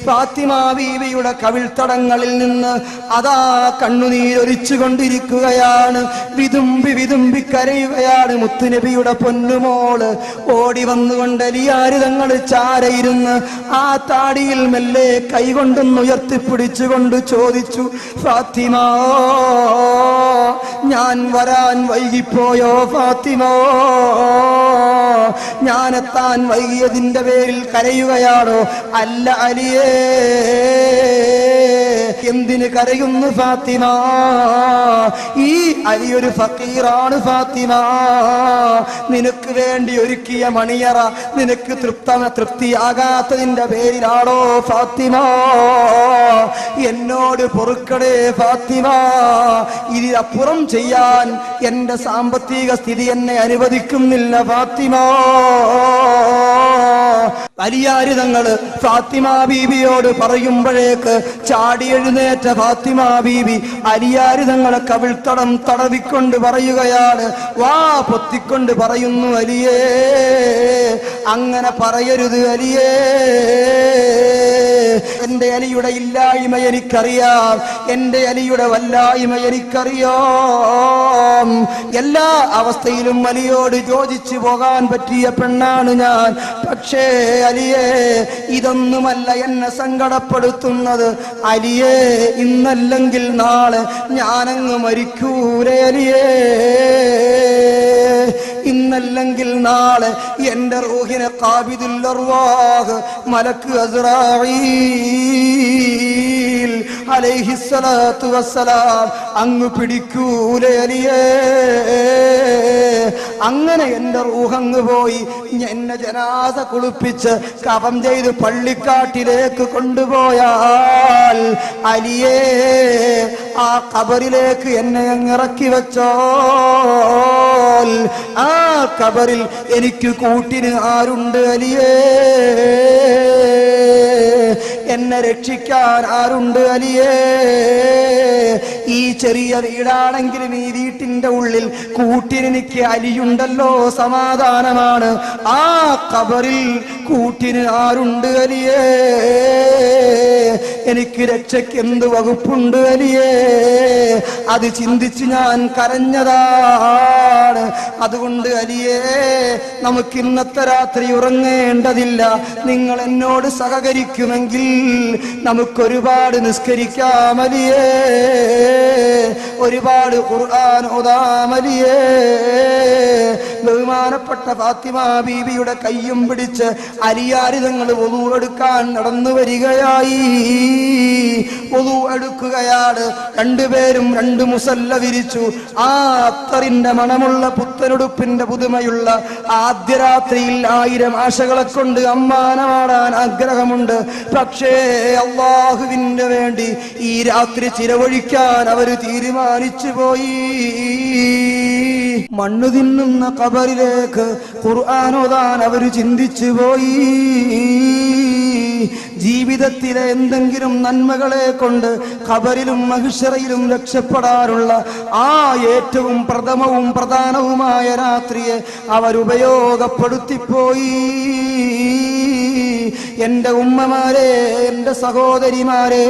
ഫാത്തിമ ബീവിയുടെ കവിൾത്തടങ്ങളിൽ നിന്ന് അതാ കണ്ണുനീരൊലിച്ചു കൊണ്ടിരിക്കുകയാണ്. വിതുമ്പി വിതുമ്പി കരയുകയാണ്. മുത്തുനബിയുടെ പൊന്നുമോള് ഓടി വന്നുകൊണ്ട് അലിയാർ തങ്ങൾ ചാരയിരുന്ന് ആ താടിയിൽ മെല്ലെ കൈകൊണ്ടൊന്ന് ഉയർത്തിപ്പിടിച്ചുകൊണ്ട് ചോദിച്ചു, ഫാത്തിമ, ഞാൻ വരാൻ വൈകിപ്പോയോ ഫാത്തിമ? ഞാനെത്താൻ വൈകിയതിന്റെ പേരിൽ കരയുകയാണോ? അല്ല അലിയേ, എന്തിന് കരയുന്നു ഫാത്തിമ? ഈ അലിയൊരു ഫക്കീറാണ് ഫാത്തിമ. നിനക്ക് വേണ്ടി ഒരുക്കിയ മണിയറ നിനക്ക് തൃപ്തിയാകാത്തതിന്റെ പേരിലാണോ ഫാത്തിമ? എന്നോട് പൊറുക്കടേ ഫാത്തിമ. ഇതിനപ്പുറം ചെയ്യാൻ എന്റെ സാമ്പത്തിക സ്ഥിതി എന്നെ അനുവദിക്കുന്നില്ല ഫാത്തിമ. അലിയാർ തങ്ങള് ഫാത്തിമ ബീബിയോട് പറയുമ്പോഴേക്ക് ചാടി എഴുന്നേറ്റ ഫാത്തിമ ബീബി അലിയാർ തങ്ങളെ കവിൾത്തടം തടവിക്കൊണ്ട് പറയുകയാണ്, വാ പൊത്തിക്കൊണ്ട് പറയുന്നു, അലിയേ, അങ്ങനെ പറയരുത് അലിയേ. എന്റെ അലിയുടെ ഇല്ലായ്മ എനിക്കറിയാം, എന്റെ അലിയുടെ വല്ലായ്മ എനിക്കറിയാം. എല്ലാ അവസ്ഥയിലും അലിയോട് യോജിച്ചു പോകാൻ പറ്റിയ പെണ്ണാണ് ഞാൻ. പക്ഷേ അലിയേ, ഇതൊന്നുമല്ല എന്നെ സങ്കടപ്പെടുത്തുന്നത്. അലിയേ, ഇന്നല്ലെങ്കിൽ നാളെ ഞാനങ്ങ് മരിക്കൂലേ അലിയേ? ഇന്നല്ലെങ്കിൽ നാളെ എന്റെ റൂഹിനെ ഖാബിദുൽ അർവാഹ് മലക്ക് അസ്റായീൽ അലൈഹിസ്സലാത്തു വസ്സലാം അങ്ങ് പിടിക്കൂലേ അലിയേ? അങ്ങനെ എന്റെ റൂഹങ്ങ് പോയി എന്നെ ജനാസ കുളിപ്പിച്ച് കഫം ചെയ്ത് പള്ളിക്കാട്ടിലേക്ക് കൊണ്ടുപോയാൽ അലിയേ, ആ ഖബറിലേക്ക് എന്നെ അങ്ങ് ഇറക്കി വെച്ചോ. ആ ഖബറിൽ എനിക്ക് കൂട്ടിന് ആരുണ്ട് അലിയേ? എന്നെ രക്ഷിക്കാൻ ആരുണ്ട് അലിയേ? ഈ ചെറിയ വീടാണെങ്കിലും ഈ വീട്ടിന്റെ ഉള്ളിൽ കൂട്ടിനെനിക്ക് അലിയുണ്ടല്ലോ, സമാധാനമാണ്. ആ ഖബറിൽ കൂട്ടിന് ആരുണ്ട് അലിയേ? എനിക്ക് രക്ഷയ്ക്ക് എന്ത് വകുപ്പുണ്ട് അലിയേ? അത് ചിന്തിച്ച് ഞാൻ കരഞ്ഞതാണ്. അതുകൊണ്ട് അലിയേ, നമുക്ക് ഇന്നത്തെ രാത്രി ഉറങ്ങേണ്ടതില്ല. നിങ്ങൾ എന്നോട് സഹകരിക്കുമെങ്കിൽ നമുക്കൊരുപാട് നിസ്കരിക്കാം അലിയേ, ഒരുപാട് ഖുർആൻ ഓതാം അലിയേ. ബഹുമാനപ്പെട്ട ഫാത്തിമ ബീവിയുടെ കയ്യും പിടിച്ച് അലിയാർ തങ്ങൾ വുളു എടുക്കാൻ നടന്നു വരികയായി. വുളു എടുക്കുകയാണ്. രണ്ടുപേരും രണ്ട് മുസല്ല വിരിച്ചു. ആ അത്തറിന്റെ മണമുള്ള പുത്തനുടുപ്പിന്റെ പുതുമയുള്ള ആദ്യ രാത്രിയിൽ 1000 ആശകളെ കൊണ്ട് അമ്മാനമാടാൻ ആഗ്രഹമുണ്ട്. പക്ഷേ അല്ലാഹുവിന്റെ വേണ്ടി ഈ രാത്രി ചിലവഴിക്കാൻ അവർ തീരുമാനിച്ചു പോയി. മണ്ണു തിന്നുന്ന ഖബറിലേക്ക് ഖുർആൻ ഓതാൻ അവർ ചിന്തിച്ചു പോയി. ജീവിതത്തിലെ എന്തെങ്കിലും നന്മകളെ കൊണ്ട് ഖബറിലും മഹ്ശറയിലും രക്ഷപ്പെടാനുള്ള ആ ഏറ്റവും പ്രഥമവും പ്രധാനവുമായ രാത്രിയെ അവരുപയോഗപ്പെടുത്തിപ്പോയി. എന്റെ ഉമ്മമാരെ, എന്റെ സഹോദരിമാരെ,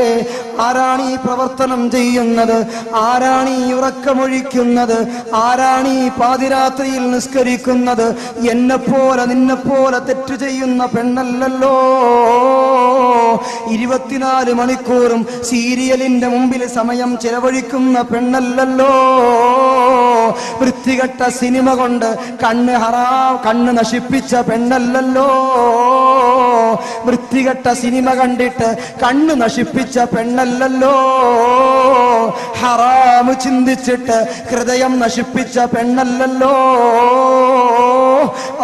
ആരാണ് ഈ പ്രവർത്തനം ചെയ്യുന്നത്? ആരാണ് ഈ ഉറക്കമൊഴിക്കുന്നത്? ആരാണ് ഈ പാതിരാത്രിയിൽ നിസ്കരിക്കുന്നത്? എന്നെപ്പോലെ നിന്നെപ്പോലെ തെറ്റ് ചെയ്യുന്ന പെണ്ണല്ലല്ലോ. 24 മണിക്കൂറും സീരിയലിന്റെ മുമ്പിൽ സമയം ചെലവഴിക്കുന്ന പെണ്ണല്ലല്ലോ. വൃത്തികെട്ട സിനിമ കൊണ്ട് കണ്ണ് നശിപ്പിച്ച പെണ്ണല്ലല്ലോ. വൃത്തികെട്ട സിനിമ കണ്ടിട്ട് കണ്ണ് നശിപ്പിച്ച പെണ്ണല്ലല്ലോ. ഹറാമ് ചിന്തിച്ചിട്ട് ഹൃദയം നശിപ്പിച്ച പെണ്ണല്ലല്ലോ.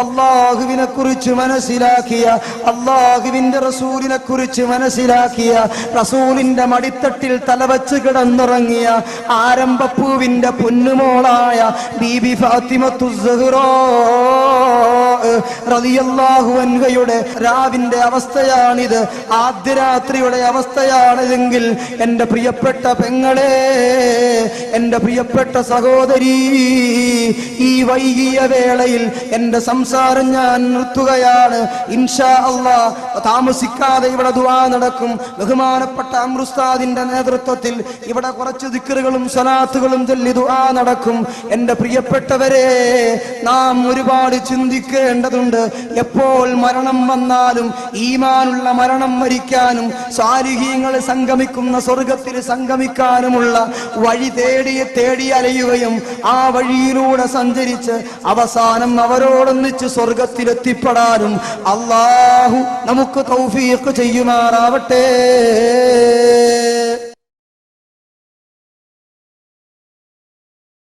അല്ലാഹുവിനെ കുറിച്ച് മനസ്സിലാക്കിയ, അല്ലാഹുവിന്റെ റസൂലിനെ കുറിച്ച് മനസ്സിലാക്കിയ, റസൂലിന്റെ മടിത്തട്ടിൽ തലവച്ച് കിടന്നുറങ്ങിയ ആരംഭപ്പൂവിന്റെ പൊന്നുമോളായ ബീബി ഫാത്തിമത്തു സുഹ്റാ റളിയല്ലാഹു അൻഹയുടെ രാവിന്റെ അവസ്ഥയാണിത്. ആദ്യ രാത്രിയുടെ അവസ്ഥയാണിതെങ്കിൽ എന്റെ പ്രിയപ്പെട്ട പെങ്ങളെ, എന്റെ പ്രിയപ്പെട്ട സഹോദരി, ഈ വൈകിയ വേളയിൽ എന്റെ സംസാരം ഞാൻ എത്തുകയാണ്. ഇൻഷാ അല്ലാഹ് താമസിക്കാതെ ഇവിടെ ദുആ നടക്കും. ബഹുമാനപ്പെട്ട അമ്രുസ്താദിന്റെ നേതൃത്വത്തിൽ ഇവിടെ കുറച്ച് ദിക്റുകളും സ്വലാത്തുകളും ചൊല്ലി ദുആ നടക്കും. എന്റെ പ്രിയപ്പെട്ടവരെ, നാം ഒരുപാട് ചിന്തിക്കേണ്ടതുണ്ട്. എപ്പോൾ മരണം വന്നാലും ഈമാനുള്ള മരണം മരിക്കാനും സാലിഹീങ്ങൾ സംഗമിക്കുന്ന സ്വർഗത്തിൽ സംഗമിക്കാനുമുള്ള വഴി തേടി അലയുകയും ആ വഴിയിലൂടെ സഞ്ചരിച്ച് അവസാനം അവരോടൊന്നിച്ച് സ്വർഗത്തിലെത്തിപ്പെടാനും അല്ലാഹു നമുക്ക് തൗഫീഖ് ചെയ്യുമാറാവട്ടെ.